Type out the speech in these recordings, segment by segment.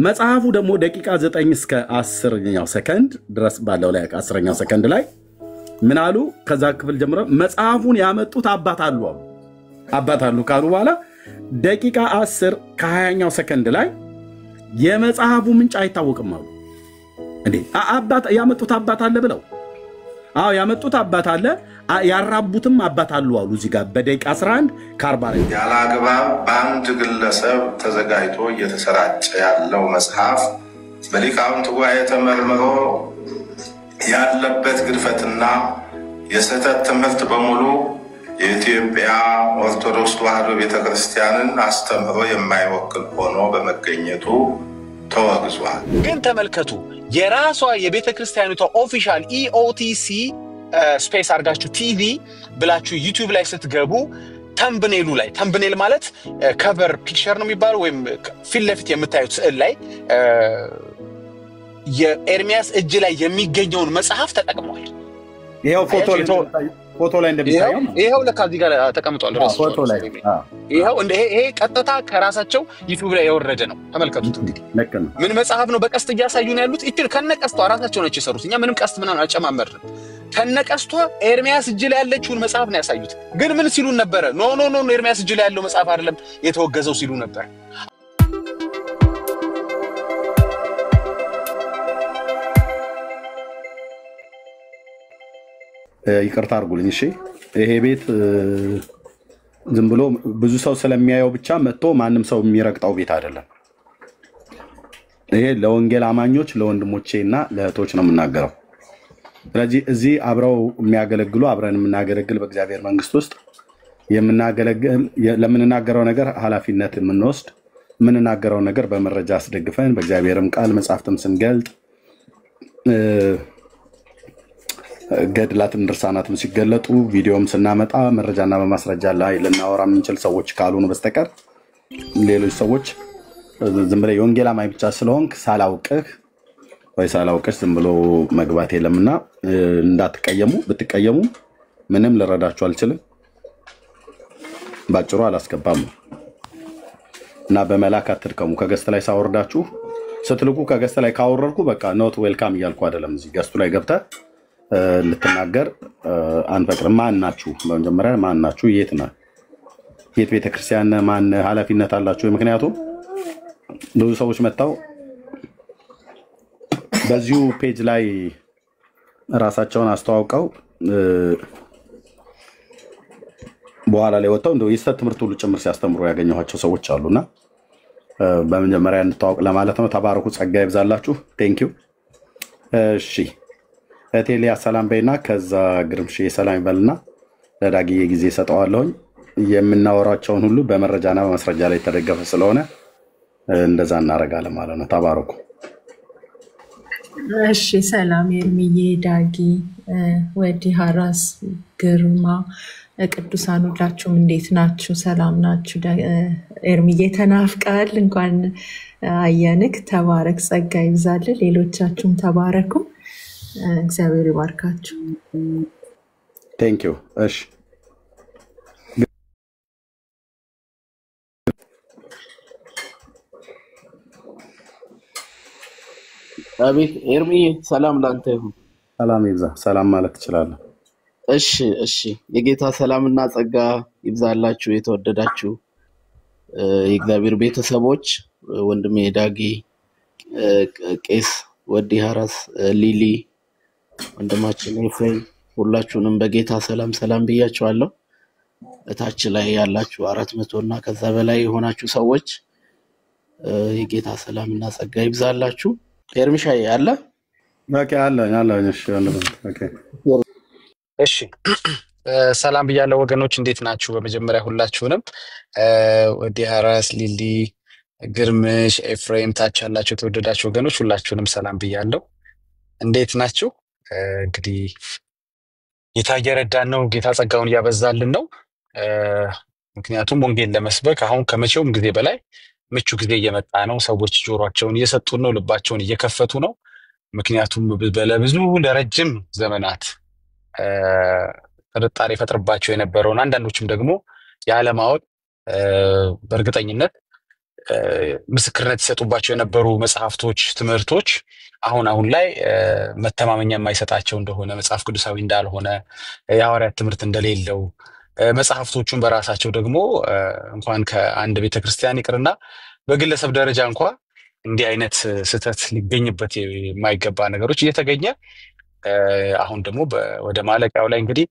መጽሐፉ ደግሞ ደቂቃ 9 እስከ 10ኛው ሰከንድ ድረስ ባለው ላይ 10ኛው ሰከንድ ላይ ምን አሉ? ከዛ ክፍል ጀምሮ መጽሐፉን ያመጡት አባት አሉ ካሉ በኋላ ደቂቃ 10 ከ20ኛው ሰከንድ ላይ የመጽሐፉ ምንጭ አይታወቅም አሉ። እንዴ ያመጡት አባት አለ ብለው? አዎ ያመጡት አባት አለ፣ ያራቡትም አባት አሉ አሉ። እዚህ ጋር በደቂቃ 11 ከ40 ላይ ያለ አግባብ በአንድ ግለሰብ ተዘጋጅቶ እየተሰራጨ ያለው መጽሐፍ በሊቃውንት ጉባኤ ተመርምሮ ያለበት ግድፈትና የስህተት ትምህርት በሙሉ የኢትዮጵያ ኦርቶዶክስ ተዋሕዶ ቤተክርስቲያንን አስተምህሮ የማይወክል ሆኖ በመገኘቱ ተወግዟል። ግን ተመልከቱ፣ የራሷ የቤተክርስቲያኒቷ ኦፊሻል ኢኦቲሲ ስፔስ አርጋችሁ ቲቪ ብላችሁ ዩቲዩብ ላይ ስትገቡ ተምብኔሉ ላይ ተምብኔል ማለት ከቨር ፒክቸር ነው የሚባለው ወይም ፊት ለፊት የምታዩት ስዕል ላይ የኤርሚያስ እጅ ላይ የሚገኘውን መጽሐፍ ተጠቅመዋል። ይሄው ፎቶ ላይ እንደሚታየው ይሄው ለካ እዚህ ጋር ተቀምጧል። ፎቶ ላይ ይሄው ይሄ ቀጥታ ከራሳቸው ዩቲዩብ ላይ የወረደ ነው። ተመልከቱት። እንግዲህ ምን መጽሐፍ ነው በቀስት እያሳዩን ያሉት? እቺ ከነቀስቷ ራሳቸው ነች የሰሩት። እኛ ምንም ቀስት ምናምን አጨማመርን። ከነቀስቷ ኤርሚያስ እጅ ላይ ያለችውን መጽሐፍ ነው ያሳዩት። ግን ምን ሲሉን ነበር? ኖ ኤርሚያስ እጅ ላይ ያለው መጽሐፍ አይደለም የተወገዘው ሲሉ ነበር። ይቅርታ አድርጉልኝ። እሺ ይሄ ቤት ዝም ብሎ ብዙ ሰው ስለሚያየው ብቻ መጥቶ ማንም ሰው የሚረግጣው ቤት አይደለም። ይሄ ለወንጌል አማኞች ለወንድሞቼና ለእህቶች ነው የምናገረው። ስለዚህ እዚህ አብረው የሚያገለግሉ አብረን የምናገለግል በእግዚአብሔር መንግስት ውስጥ የምናገለግል ለምንናገረው ነገር ኃላፊነት የምንወስድ የምንናገረው ነገር በመረጃ አስደግፈን በእግዚአብሔርም ቃል መጻሕፍትም ስንገልጥ ገድላትም ድርሳናትም ሲገለጡ ቪዲዮም ስናመጣ መረጃና በማስረጃ ላይ ልናወራ የምንችል ሰዎች ካልሆኑ በስተቀር ሌሎች ሰዎች ዝም ብለህ የወንጌል አማኝ ብቻ ስለሆንክ ሳላውቅህ ወይ ሳላውቅሽ ዝም ብሎ መግባት የለምና እንዳትቀየሙ። ብትቀየሙ ምንም ልረዳችሁ አልችልም። ባጭሩ አላስገባም እና በመላክ አትድከሙ። ከገስት ላይ ሳወርዳችሁ ስትልኩ ከገስት ላይ ካወረድኩ በቃ ኖት ዌልካም እያልኩ አይደለም። እዚህ ገስቱ ላይ ገብተህ ልትናገር አንፈቅድም። ማን ናችሁ? በመጀመሪያ ማን ናችሁ? የት ነው? የት ቤተክርስቲያን ማን ኃላፊነት አላችሁ? ምክንያቱም ብዙ ሰዎች መጣው በዚሁ ፔጅ ላይ ራሳቸውን አስተዋውቀው በኋላ ላይ ወጣው እንደው የስተት ትምህርት ሁሉ ጭምር ሲያስተምሩ ያገኘኋቸው ሰዎች አሉና በመጀመሪያ እንተዋወቅ ለማለት ነው። ተባረኩ፣ ጸጋ ይብዛላችሁ። ቴንክ ዩ። እሺ እቴሊያ ሰላም በይና ከዛ ግርምሽ ሰላም ይበልና ለዳጊዬ ጊዜ ሰጠዋለሁኝ። የምናወራቸውን ሁሉ በመረጃና በማስረጃ ላይ ተደገፈ ስለሆነ እንደዛ እናረጋለን ማለት ነው። ተባረኩ። እሺ ሰላም ኤርሚዬ፣ ዳጊ፣ ወዲ፣ ሀራስ፣ ግርማ፣ ቅዱሳን ሁላችሁም እንዴት ናችሁ? ሰላም ናችሁ? ኤርሚዬ ተናፍቃል። እንኳን አየንክ። ተባረክ፣ ጸጋ ይብዛል። ሌሎቻችሁም ተባረኩ። እግዚአብሔር ይባርካችሁ። ቴንክ ዩ። እሺ አቤት ኤርሚ፣ ሰላም ላንተ ይሁን። ሰላም ይብዛ። ሰላም ማለት ትችላለህ። እሺ የጌታ ሰላምና ጸጋ ይብዛላችሁ። የተወደዳችሁ የእግዚአብሔር ቤተሰቦች፣ ወንድሜ ዳጊ፣ ቄስ ወዲ፣ ሀራስ፣ ሊሊ፣ ወንድማችን ኤፍሬም ሁላችሁንም በጌታ ሰላም ብያችኋለሁ። እታች ላይ ያላችሁ 400 እና ከዛ በላይ የሆናችሁ ሰዎች የጌታ ሰላምና ጸጋ ይብዛላችሁ። ኤርሚሻይ አለ ኦኬ አለ እሺ ሰላም ብያለሁ ወገኖች፣ እንዴት ናችሁ? በመጀመሪያ ሁላችሁንም ወዲ፣ ሀራስ፣ ሊሊ፣ ግርምሽ፣ ኤፍሬም ታች ያላችሁ የተወደዳችሁ ወገኖች ሁላችሁንም ሰላም ብያለሁ። እንዴት ናችሁ? እንግዲህ ጌታ እየረዳን ነው። ጌታ ጸጋውን እያበዛልን ነው። ምክንያቱም ወንጌል ለመስበክ አሁን ከመቼውም ጊዜ በላይ ምቹ ጊዜ እየመጣ ነው። ሰዎች ጆሮአቸውን እየሰጡን ነው፣ ልባቸውን እየከፈቱ ነው። ምክንያቱም ለረጅም ዘመናት ጥርጣሬ ፈጥርባቸው የነበረውን አንዳንዶችም ደግሞ ያለማወቅ በእርግጠኝነት ምስክርነት ይሰጡባቸው የነበሩ መጽሐፍቶች፣ ትምህርቶች አሁን ላይ መተማመኛ የማይሰጣቸው እንደሆነ፣ መጽሐፍ ቅዱሳዊ እንዳልሆነ፣ የሐዋርያት ትምህርት እንደሌለው፣ መጽሐፍቶቹን በራሳቸው ደግሞ እንኳን ከአንድ ቤተክርስቲያን ይቅርና በግለሰብ ደረጃ እንኳ እንዲህ አይነት ስህተት ሊገኝበት የማይገባ ነገሮች እየተገኘ አሁን ደግሞ ወደ ማለቂያው ላይ እንግዲህ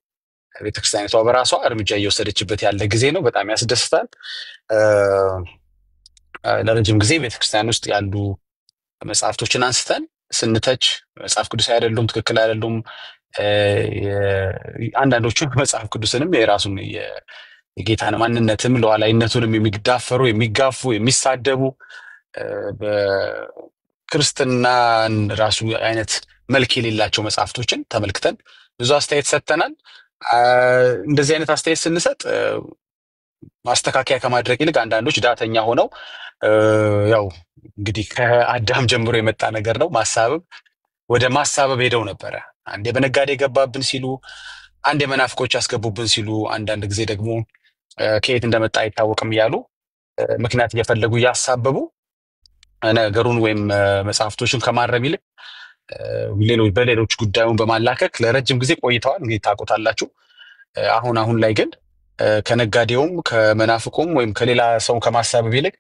ቤተክርስቲያኒቷ በራሷ እርምጃ እየወሰደችበት ያለ ጊዜ ነው። በጣም ያስደስታል። ለረጅም ጊዜ ቤተክርስቲያን ውስጥ ያሉ መጽሐፍቶችን አንስተን ስንተች መጽሐፍ ቅዱስ አይደሉም፣ ትክክል አይደሉም፣ አንዳንዶቹን መጽሐፍ ቅዱስንም የራሱን የጌታን ማንነትም ሉዓላዊነቱንም የሚዳፈሩ፣ የሚጋፉ፣ የሚሳደቡ በክርስትናን ራሱ አይነት መልክ የሌላቸው መጽሐፍቶችን ተመልክተን ብዙ አስተያየት ሰጥተናል። እንደዚህ አይነት አስተያየት ስንሰጥ ማስተካከያ ከማድረግ ይልቅ አንዳንዶች ዳተኛ ሆነው ያው እንግዲህ ከአዳም ጀምሮ የመጣ ነገር ነው፣ ማሳበብ ወደ ማሳበብ ሄደው ነበረ። አንዴ በነጋዴ ገባብን ሲሉ፣ አንዴ መናፍቆች ያስገቡብን ሲሉ፣ አንዳንድ ጊዜ ደግሞ ከየት እንደመጣ አይታወቅም እያሉ ምክንያት እየፈለጉ እያሳበቡ ነገሩን ወይም መጽሐፍቶችን ከማረም ይልቅ በሌሎች ጉዳዩን በማላከክ ለረጅም ጊዜ ቆይተዋል። እንግዲህ ታውቁታላችሁ። አሁን ላይ ግን ከነጋዴውም ከመናፍቁም ወይም ከሌላ ሰው ከማሳበብ ይልቅ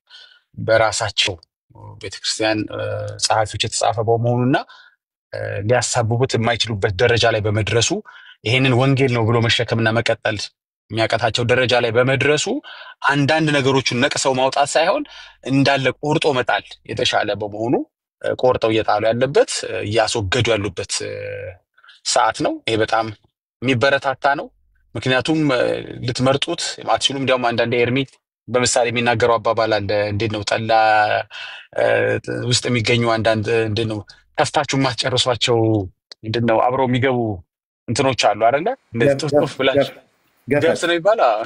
በራሳቸው ቤተክርስቲያን ጸሐፊዎች የተጻፈ በመሆኑና ሊያሳብቡት የማይችሉበት ደረጃ ላይ በመድረሱ ይሄንን ወንጌል ነው ብሎ መሸከምና መቀጠል የሚያቀታቸው ደረጃ ላይ በመድረሱ አንዳንድ ነገሮችን ነቅሰው ማውጣት ሳይሆን እንዳለ ቆርጦ መጣል የተሻለ በመሆኑ ቆርጠው እየጣሉ ያለበት እያስወገዱ ያሉበት ሰዓት ነው። ይሄ በጣም የሚበረታታ ነው። ምክንያቱም ልትመርጡት አትችሉም። እንዲያውም አንዳንድ ኤርሚ በምሳሌ የሚናገረው አባባል አለ። እንዴት ነው ጠላ ውስጥ የሚገኙ አንዳንድ እንዴት ነው ተፍታችሁ ማስጨርሷቸው ምንድን ነው አብረው የሚገቡ እንትኖች አሉ አይደለ? እንደዚህ ጥፍጥፍ ብላችሁ ገብስ ነው ይባላል።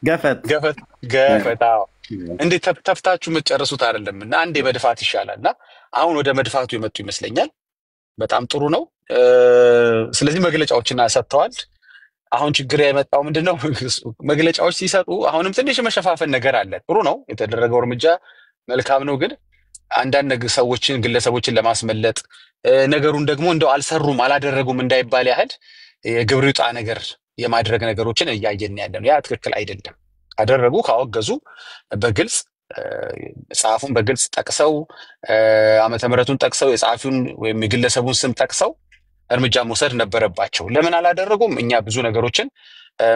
ገፈት እንዴት ተፍታችሁ የምትጨርሱት አይደለም። እና አንዴ መድፋት ይሻላል። እና አሁን ወደ መድፋቱ የመጡ ይመስለኛል። በጣም ጥሩ ነው። ስለዚህ መግለጫዎችን ሰጥተዋል። አሁን ችግር የመጣው ምንድነው? መግለጫዎች ሲሰጡ አሁንም ትንሽ መሸፋፈን ነገር አለ። ጥሩ ነው የተደረገው እርምጃ መልካም ነው። ግን አንዳንድ ሰዎችን ግለሰቦችን ለማስመለጥ ነገሩን ደግሞ እንደው አልሰሩም አላደረጉም እንዳይባል ያህል የግብር ይውጣ ነገር የማድረግ ነገሮችን እያየን ያለ ነው። ያ ትክክል አይደለም። ካደረጉ ካወገዙ በግልጽ መጽሐፉን በግልጽ ጠቅሰው ዓመተ ምሕረቱን ጠቅሰው የጸሐፊውን ወይም የግለሰቡን ስም ጠቅሰው እርምጃ መውሰድ ነበረባቸው። ለምን አላደረጉም? እኛ ብዙ ነገሮችን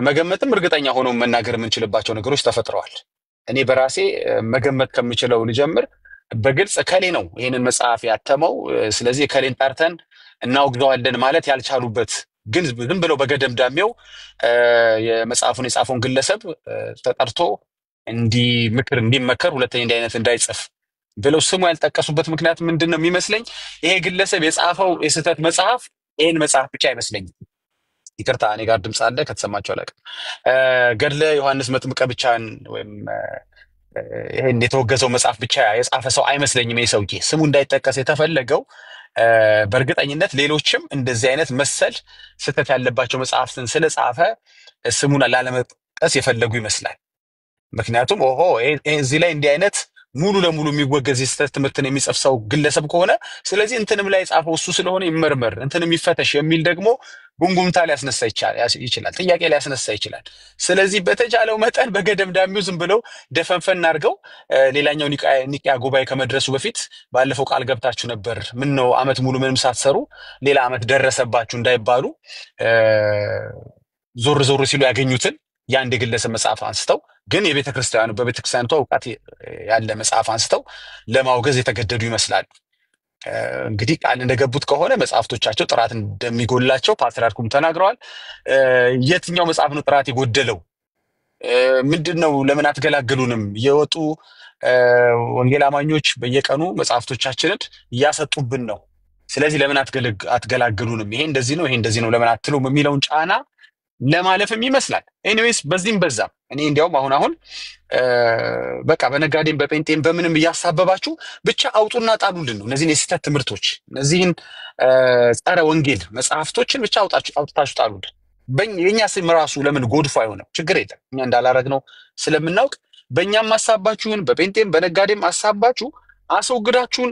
መገመትም እርግጠኛ ሆኖ መናገር የምንችልባቸው ነገሮች ተፈጥረዋል። እኔ በራሴ መገመት ከምችለው ልጀምር። በግልጽ እከሌ ነው ይህንን መጽሐፍ ያተመው፣ ስለዚህ እከሌን ጠርተን እናወግዘዋለን ማለት ያልቻሉበት ግን ዝም ብለው በገደምዳሜው የመጽሐፉን የጻፈውን ግለሰብ ተጠርቶ ምክር እንዲመከር ሁለተኛ እንዲህ አይነት እንዳይጽፍ ብለው ስሙ ያልጠቀሱበት ምክንያት ምንድን ነው የሚመስለኝ? ይሄ ግለሰብ የጻፈው የስህተት መጽሐፍ ይህን መጽሐፍ ብቻ አይመስለኝም። ይቅርታ እኔ ጋር ድምፅ አለ ከተሰማቸው አላውቅም። ገድለ ዮሐንስ መጥምቀ ብቻን ወይም ይሄን የተወገዘው መጽሐፍ ብቻ የጻፈ ሰው አይመስለኝም። ይሄ ሰውዬ ስሙ እንዳይጠቀስ የተፈለገው በእርግጠኝነት ሌሎችም እንደዚህ አይነት መሰል ስህተት ያለባቸው መጽሐፍትን ስለጻፈ ስሙን ላለመጥቀስ የፈለጉ ይመስላል። ምክንያቱም እዚህ ላይ እንዲህ አይነት ሙሉ ለሙሉ የሚወገዝ የስህተት ትምህርትን የሚጽፍ ሰው ግለሰብ ከሆነ ስለዚህ እንትንም ላይ የጻፈው እሱ ስለሆነ ይመርመር፣ እንትንም ይፈተሽ የሚል ደግሞ ጉምጉምታ ሊያስነሳ ይችላል፣ ጥያቄ ሊያስነሳ ይችላል። ስለዚህ በተቻለው መጠን በገደምዳሚው ዝም ብለው ደፈንፈን አድርገው ሌላኛው ኒቅያ ጉባኤ ከመድረሱ በፊት ባለፈው ቃል ገብታችሁ ነበር፣ ምን ነው ዓመት ሙሉ ምንም ሳትሰሩ ሌላ ዓመት ደረሰባችሁ እንዳይባሉ ዞር ዞር ሲሉ ያገኙትን የአንድ የግለሰብ መጽሐፍ አንስተው ግን በቤተክርስቲያኒቷ እውቀት ያለ መጽሐፍ አንስተው ለማውገዝ የተገደዱ ይመስላሉ። እንግዲህ ቃል እንደገቡት ከሆነ መጽሐፍቶቻቸው ጥራት እንደሚጎላቸው ፓትርያርኩም ተናግረዋል። የትኛው መጽሐፍ ነው ጥራት የጎደለው? ምንድነው? ለምን አትገላግሉንም? የወጡ ወንጌል አማኞች በየቀኑ መጽሐፍቶቻችንን እያሰጡብን ነው። ስለዚህ ለምን አትገላግሉንም? ይሄ እንደዚህ ነው፣ ይሄ እንደዚህ ነው ለምን አትሉም የሚለውን ጫና ለማለፍም ይመስላል። ኤኒዌይስ በዚህም በዛም እኔ እንዲያውም አሁን በቃ በነጋዴም በጴንጤም በምንም እያሳበባችሁ ብቻ አውጡና ጣሉልን ነው። እነዚህን የስህተት ትምህርቶች እነዚህን ጸረ ወንጌል መጽሐፍቶችን ብቻ አውጥታችሁ ጣሉልን። የእኛ ስም ራሱ ለምን ጎድፎ አይሆንም? ችግር የለም እኛ እንዳላረግነው ስለምናውቅ በእኛም አሳባችሁን በጴንጤም በነጋዴም አሳባችሁ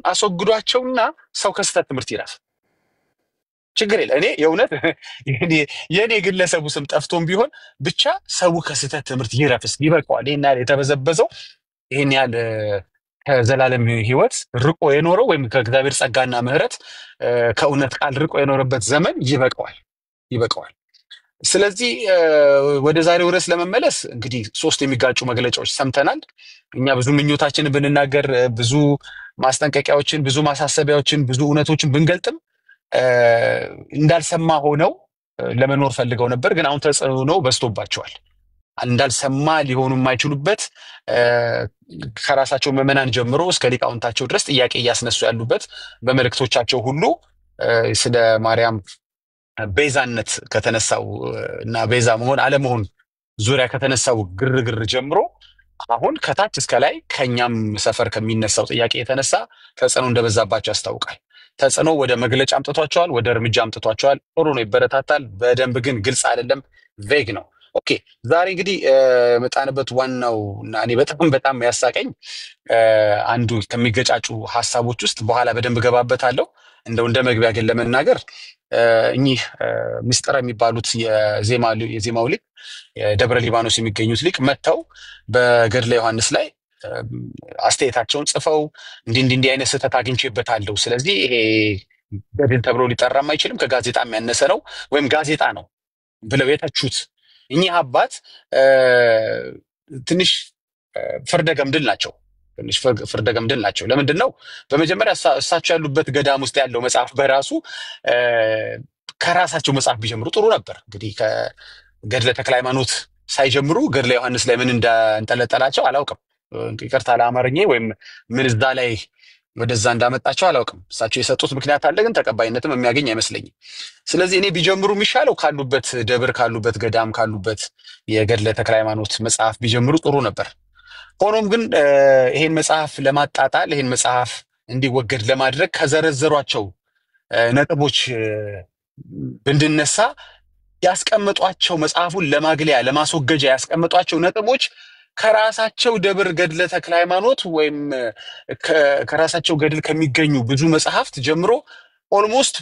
አስወግዷቸውና ሰው ከስተት ትምህርት ይራፍ ችግር የለ። እኔ የእውነት የኔ ግለሰቡ ስም ጠፍቶም ቢሆን ብቻ ሰው ከስተት ትምህርት ይረፍስ ይበቃዋል። ይሄን ያህል የተበዘበዘው ይሄን ያህል ከዘላለም ህይወት ርቆ የኖረው ወይም ከእግዚአብሔር ጸጋና ምህረት ከእውነት ቃል ርቆ የኖረበት ዘመን ይበቃዋል። ስለዚህ ወደ ዛሬው ርዕስ ለመመለስ እንግዲህ 3 የሚጋጩ መግለጫዎች ሰምተናል። እኛ ብዙ ምኞታችንን ብንናገር፣ ብዙ ማስጠንቀቂያዎችን፣ ብዙ ማሳሰቢያዎችን፣ ብዙ እውነቶችን ብንገልጥም እንዳልሰማ ሆነው ለመኖር ፈልገው ነበር። ግን አሁን ተጽዕኖ በዝቶባቸዋል። እንዳልሰማ ሊሆኑ የማይችሉበት ከራሳቸው ምዕመናን ጀምሮ እስከ ሊቃውንታቸው ድረስ ጥያቄ እያስነሱ ያሉበት በመልእክቶቻቸው ሁሉ ስለ ማርያም ቤዛነት ከተነሳው እና ቤዛ መሆን አለመሆን ዙሪያ ከተነሳው ግርግር ጀምሮ አሁን ከታች እስከ ላይ ከኛም ሰፈር ከሚነሳው ጥያቄ የተነሳ ተጽዕኖ እንደበዛባቸው ያስታውቃል። ተጽዕኖ ወደ መግለጫ አምጥቷቸዋል፣ ወደ እርምጃ አምጥቷቸዋል። ጥሩ ነው፣ ይበረታታል። በደንብ ግን ግልጽ አይደለም፣ ቬግ ነው። ኦኬ ዛሬ እንግዲህ መጣንበት ዋናው እና እኔ በጣም ያሳቀኝ አንዱ ከሚገጫጩ ሐሳቦች ውስጥ በኋላ በደንብ ገባበታለሁ። እንደ መግቢያ ግን ለመናገር እኚህ ምስጥር የሚባሉት የዜማው ሊቅ ደብረ ሊባኖስ የሚገኙት ሊቅ መተው በገድለ ዮሐንስ ላይ አስተያየታቸውን ጽፈው እንዲህ አይነት ስህተት አግኝቼበታለሁ፣ ስለዚህ ይሄ ገድል ተብሎ ሊጠራም አይችልም፣ ከጋዜጣ የሚያነሰ ነው ወይም ጋዜጣ ነው ብለው የተቹት እኚህ አባት ትንሽ ፍርደ ገምድል ናቸው። ለምንድን ነው? በመጀመሪያ እሳቸው ያሉበት ገዳም ውስጥ ያለው መጽሐፍ በራሱ ከራሳቸው መጽሐፍ ቢጀምሩ ጥሩ ነበር። እንግዲህ ከገድለ ተክለ ሃይማኖት ሳይጀምሩ ገድለ ዮሐንስ ላይ ምን እንዳንጠለጠላቸው አላውቅም። ይቅርታ ለአማርኛ ወይም ምን እዛ ላይ ወደዛ እንዳመጣቸው አላውቅም። እሳቸው የሰጡት ምክንያት አለ፣ ግን ተቀባይነትም የሚያገኝ አይመስለኝም። ስለዚህ እኔ ቢጀምሩ የሚሻለው ካሉበት ደብር፣ ካሉበት ገዳም፣ ካሉበት የገድለ ተክለ ሃይማኖት መጽሐፍ ቢጀምሩ ጥሩ ነበር። ሆኖም ግን ይሄን መጽሐፍ ለማጣጣል ይሄን መጽሐፍ እንዲወገድ ለማድረግ ከዘረዘሯቸው ነጥቦች ብንነሳ ያስቀመጧቸው መጽሐፉን ለማግለያ ለማስወገጃ ያስቀመጧቸው ነጥቦች ከራሳቸው ደብር ገድለ ተክለ ሃይማኖት ወይም ከራሳቸው ገድል ከሚገኙ ብዙ መጽሐፍት ጀምሮ ኦልሞስት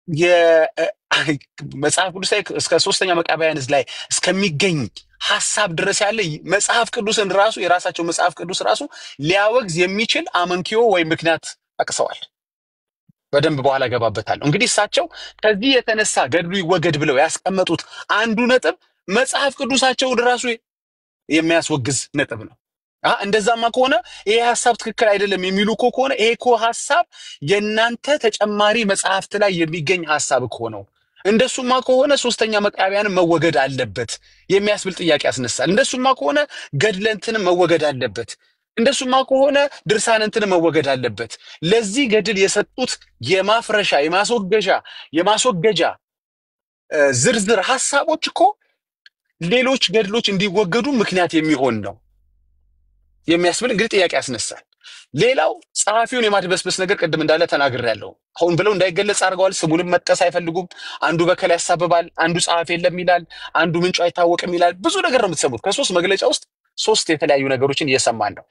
የመጽሐፍ ቅዱስ ላይ እስከ 3ኛ መቃብያን ላይ እስከሚገኝ ሐሳብ ድረስ ያለ መጽሐፍ ቅዱስን ራሱ የራሳቸው መጽሐፍ ቅዱስ ራሱ ሊያወግዝ የሚችል አመንኪዮ ወይም ምክንያት ጠቅሰዋል። በደንብ በኋላ ገባበታለሁ። እንግዲህ እሳቸው ከዚህ የተነሳ ገድሉ ይወገድ ብለው ያስቀመጡት አንዱ ነጥብ መጽሐፍ ቅዱሳቸውን ራሱ የሚያስወግዝ ነጥብ ነው። እንደዛማ ከሆነ ይሄ ሐሳብ ትክክል አይደለም የሚሉ ከሆነ ይሄ ሐሳብ የናንተ ተጨማሪ መጽሐፍት ላይ የሚገኝ ሐሳብ ነው። እንደሱማ ከሆነ 3ኛ መቃብያን መወገድ አለበት የሚያስብል ጥያቄ ያስነሳል። እንደሱማ ከሆነ ገድለ እንትን መወገድ አለበት፣ እንደሱማ ከሆነ ድርሳነ እንትን መወገድ አለበት። ለዚህ ገድል የሰጡት የማፍረሻ የማስወገጃ ዝርዝር ሐሳቦች እኮ ሌሎች ገድሎች እንዲወገዱ ምክንያት የሚሆን ነው የሚያስብል እንግዲህ ጥያቄ ያስነሳል። ሌላው ጸሐፊውን የማድበስበስ ነገር ቅድም እንዳለ ተናግሬያለሁ። አሁን ብለው እንዳይገለጽ አድርገዋል። ስሙንም መጥቀስ አይፈልጉም። አንዱ በከላይ ያሳብባል፣ አንዱ ጸሐፊ የለም ይላል፣ አንዱ ምንጩ አይታወቅም ይላል። ብዙ ነገር ነው የምትሰሙት። ከ3 መግለጫ ውስጥ 3 የተለያዩ ነገሮችን እየሰማን ነው።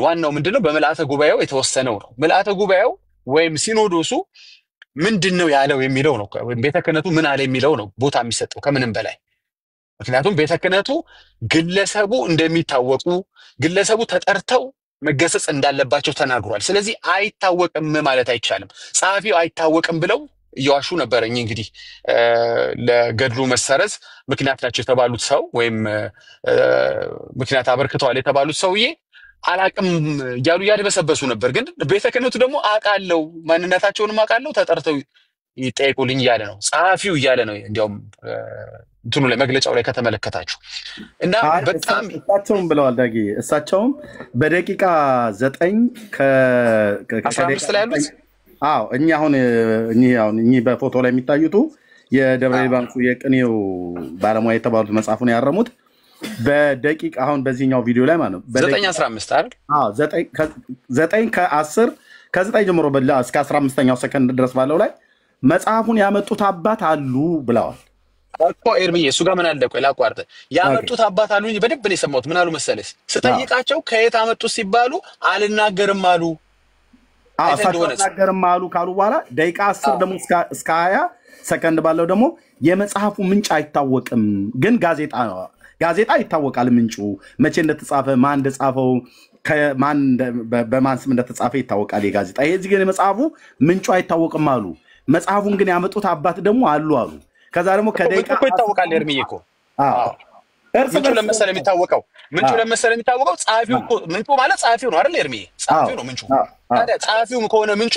ዋናው ምንድነው? በምልአተ ጉባኤው የተወሰነው ነው። ምልአተ ጉባኤው ወይም ሲኖዶሱ ምንድነው ያለው የሚለው ነው። ወይም ቤተ ክህነቱ ምን አለ የሚለው ነው ቦታ የሚሰጠው ከምንም በላይ። ምክንያቱም ቤተ ክህነቱ ግለሰቡ እንደሚታወቁ ግለሰቡ ተጠርተው መገሰጽ እንዳለባቸው ተናግሯል። ስለዚህ አይታወቅም ማለት አይቻልም። ጸሐፊው አይታወቅም ብለው እየዋሹ ነበር። እንግዲህ ለገድሉ መሰረዝ ምክንያት ናቸው የተባሉት ሰው ወይም ምክንያት አበርክተዋል የተባሉት ሰውዬ አላቅም እያሉ ያድበሰበሱ ነበር። ግን ቤተ ክህነቱ ደግሞ አውቃለሁ፣ ማንነታቸውንም አውቃለሁ፣ ተጠርተው ይጠይቁልኝ እያለ ነው። ጸሐፊው እያለ ነው። እንዲያውም እንትኑ ላይ መግለጫው ላይ ከተመለከታችሁ እና በጣም እሳቸውም ብለዋል። ዳጊ እሳቸውም በደቂቃ 9 ከ15 ላይ ያሉት እኚህ በፎቶ ላይ የሚታዩት የደብረ ሊባኖሱ የቅኔው ባለሙያ የተባሉት መጽሐፉን ያረሙት በደቂቃ አሁን በዚህኛው ቪዲዮ ላይ ማለት ነው 9:15 አይደል? 9 ከ10 ከ9 ጀምሮ እስከ 15ኛው ሰከንድ ድረስ ባለው ላይ መጽሐፉን ያመጡት አባት አሉ ብለዋል። እኮ ኤርሚዬ እሱ ጋር ምን አለ? ቆይ ላቋርጥ። ያመጡት አባት አሉኝ። በደንብ ነው የሰማሁት። ምን አሉ መሰለህ? ስጠይቃቸው ከየት አመጡት ሲባሉ አልናገርም አሉ። አልናገርም አሉ ካሉ በኋላ ደቂቃ 10 ደግሞ እስከ 20 ሰከንድ ባለው ደግሞ የመጽሐፉ ምንጭ አይታወቅም፣ ግን ጋዜጣ ይታወቃል። ምንጩ መቼ እንደተጻፈ ማን እንደጻፈው ከማን በማን ስም እንደተጻፈ ይታወቃል የጋዜጣ። ይሄ እዚህ ግን የመጽሐፉ ምንጩ አይታወቅም አሉ። መጽሐፉን ግን ያመጡት አባት ደግሞ አሉ። ከዛ ደግሞ ከደቂቃ ይታወቃል። ኤርሚዬ እኮ ምንጩ ለምሳሌ የሚታወቀው ጸሐፊው እኮ ምንጩ ማለት ጸሐፊው ነው አይደል? ኤርሚዬ ጸሐፊው ነው ምንጩ። ታዲያ ጸሐፊው ከሆነ ምንጩ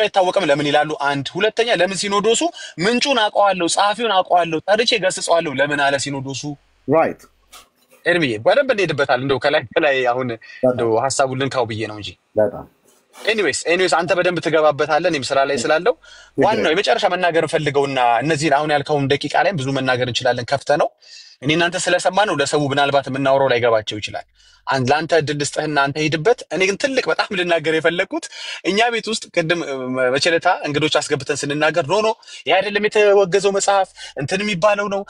አይታወቅም ለምን ይላሉ? አንድ ሁለተኛ፣ ለምን ሲኖዶሱ ምንጩን አውቀዋለሁ ጸሐፊውን አውቀዋለሁ ጠርቼ ገስጸዋለሁ ለምን አለ ሲኖዶሱ? ራይት ኤርሚዬ በደንብ እንሄድበታል። እንደው ከላይ አሁን እንደው ሐሳቡን ልንካው ብዬ ነው እንጂ በጣም ኤኒዌይስ አንተ በደንብ ትገባበታለህ። እኔም ስራ ላይ ስላለው ዋናው የመጨረሻ መናገር ፈልገውና እነዚህን አሁን ያልከውን ደቂቃ ላይ ብዙ መናገር እንችላለን። ከፍተ ነው እኔ እናንተ ስለሰማ ነው ለሰው ምናልባት የምናወራው ላይገባቸው ይችላል። ለአንተ እድል ልስጥህና አንተ ሂድበት። እኔ ግን ትልቅ በጣም ልናገር የፈለግኩት እኛ ቤት ውስጥ ቅድም መቸለታ እንግዶች አስገብተን ስንናገር ኖ ይህ አይደለም የተወገዘው መጽሐፍ እንትን የሚባለው ነው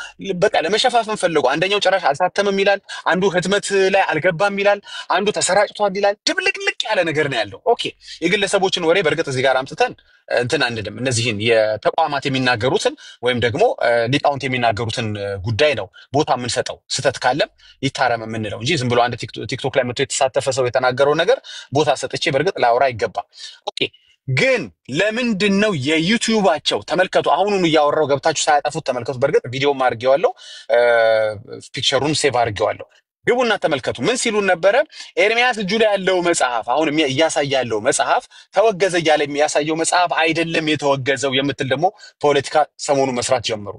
በቃ ለመሸፋፈን ፈልጎ አንደኛው ጭራሽ አልታተምም ይላል፣ አንዱ ህትመት ላይ አልገባም ይላል፣ አንዱ ተሰራጭቷል ይላል። ድብልቅልቅ ያለ ነገር ነው ያለው። ኦኬ የግለሰቦችን ወሬ በእርግጥ እዚህ ጋር አምጥተን እንትን አንድም እነዚህን የተቋማት የሚናገሩትን ወይም ደግሞ ሊቃውንት የሚናገሩትን ጉዳይ ነው ቦታ የምንሰጠው። ስህተት ካለም ይታረም የምንለው እንጂ ዝም ብሎ አንድ ቲክቶክ ላይ መጥቶ የተሳተፈ ሰው የተናገረው ነገር ቦታ ሰጥቼ በእርግጥ ላውራ አይገባም። ኦኬ ግን ለምንድን ነው የዩቲዩባቸው? ተመልከቱ፣ አሁኑን እያወራው ገብታችሁ ሳያጠፉት ተመልከቱ። በእርግጥ ቪዲዮም አድርጌዋለሁ፣ ፒክቸሩን ሴቭ አድርጌዋለሁ። ግቡና ተመልከቱ። ምን ሲሉን ነበረ? ኤርሚያስ እጁ ላይ ያለው መጽሐፍ አሁን እያሳየ ያለው መጽሐፍ ተወገዘ እያለ የሚያሳየው መጽሐፍ አይደለም የተወገዘው የምትል ደግሞ ፖለቲካ ሰሞኑ መስራት ጀመሩ።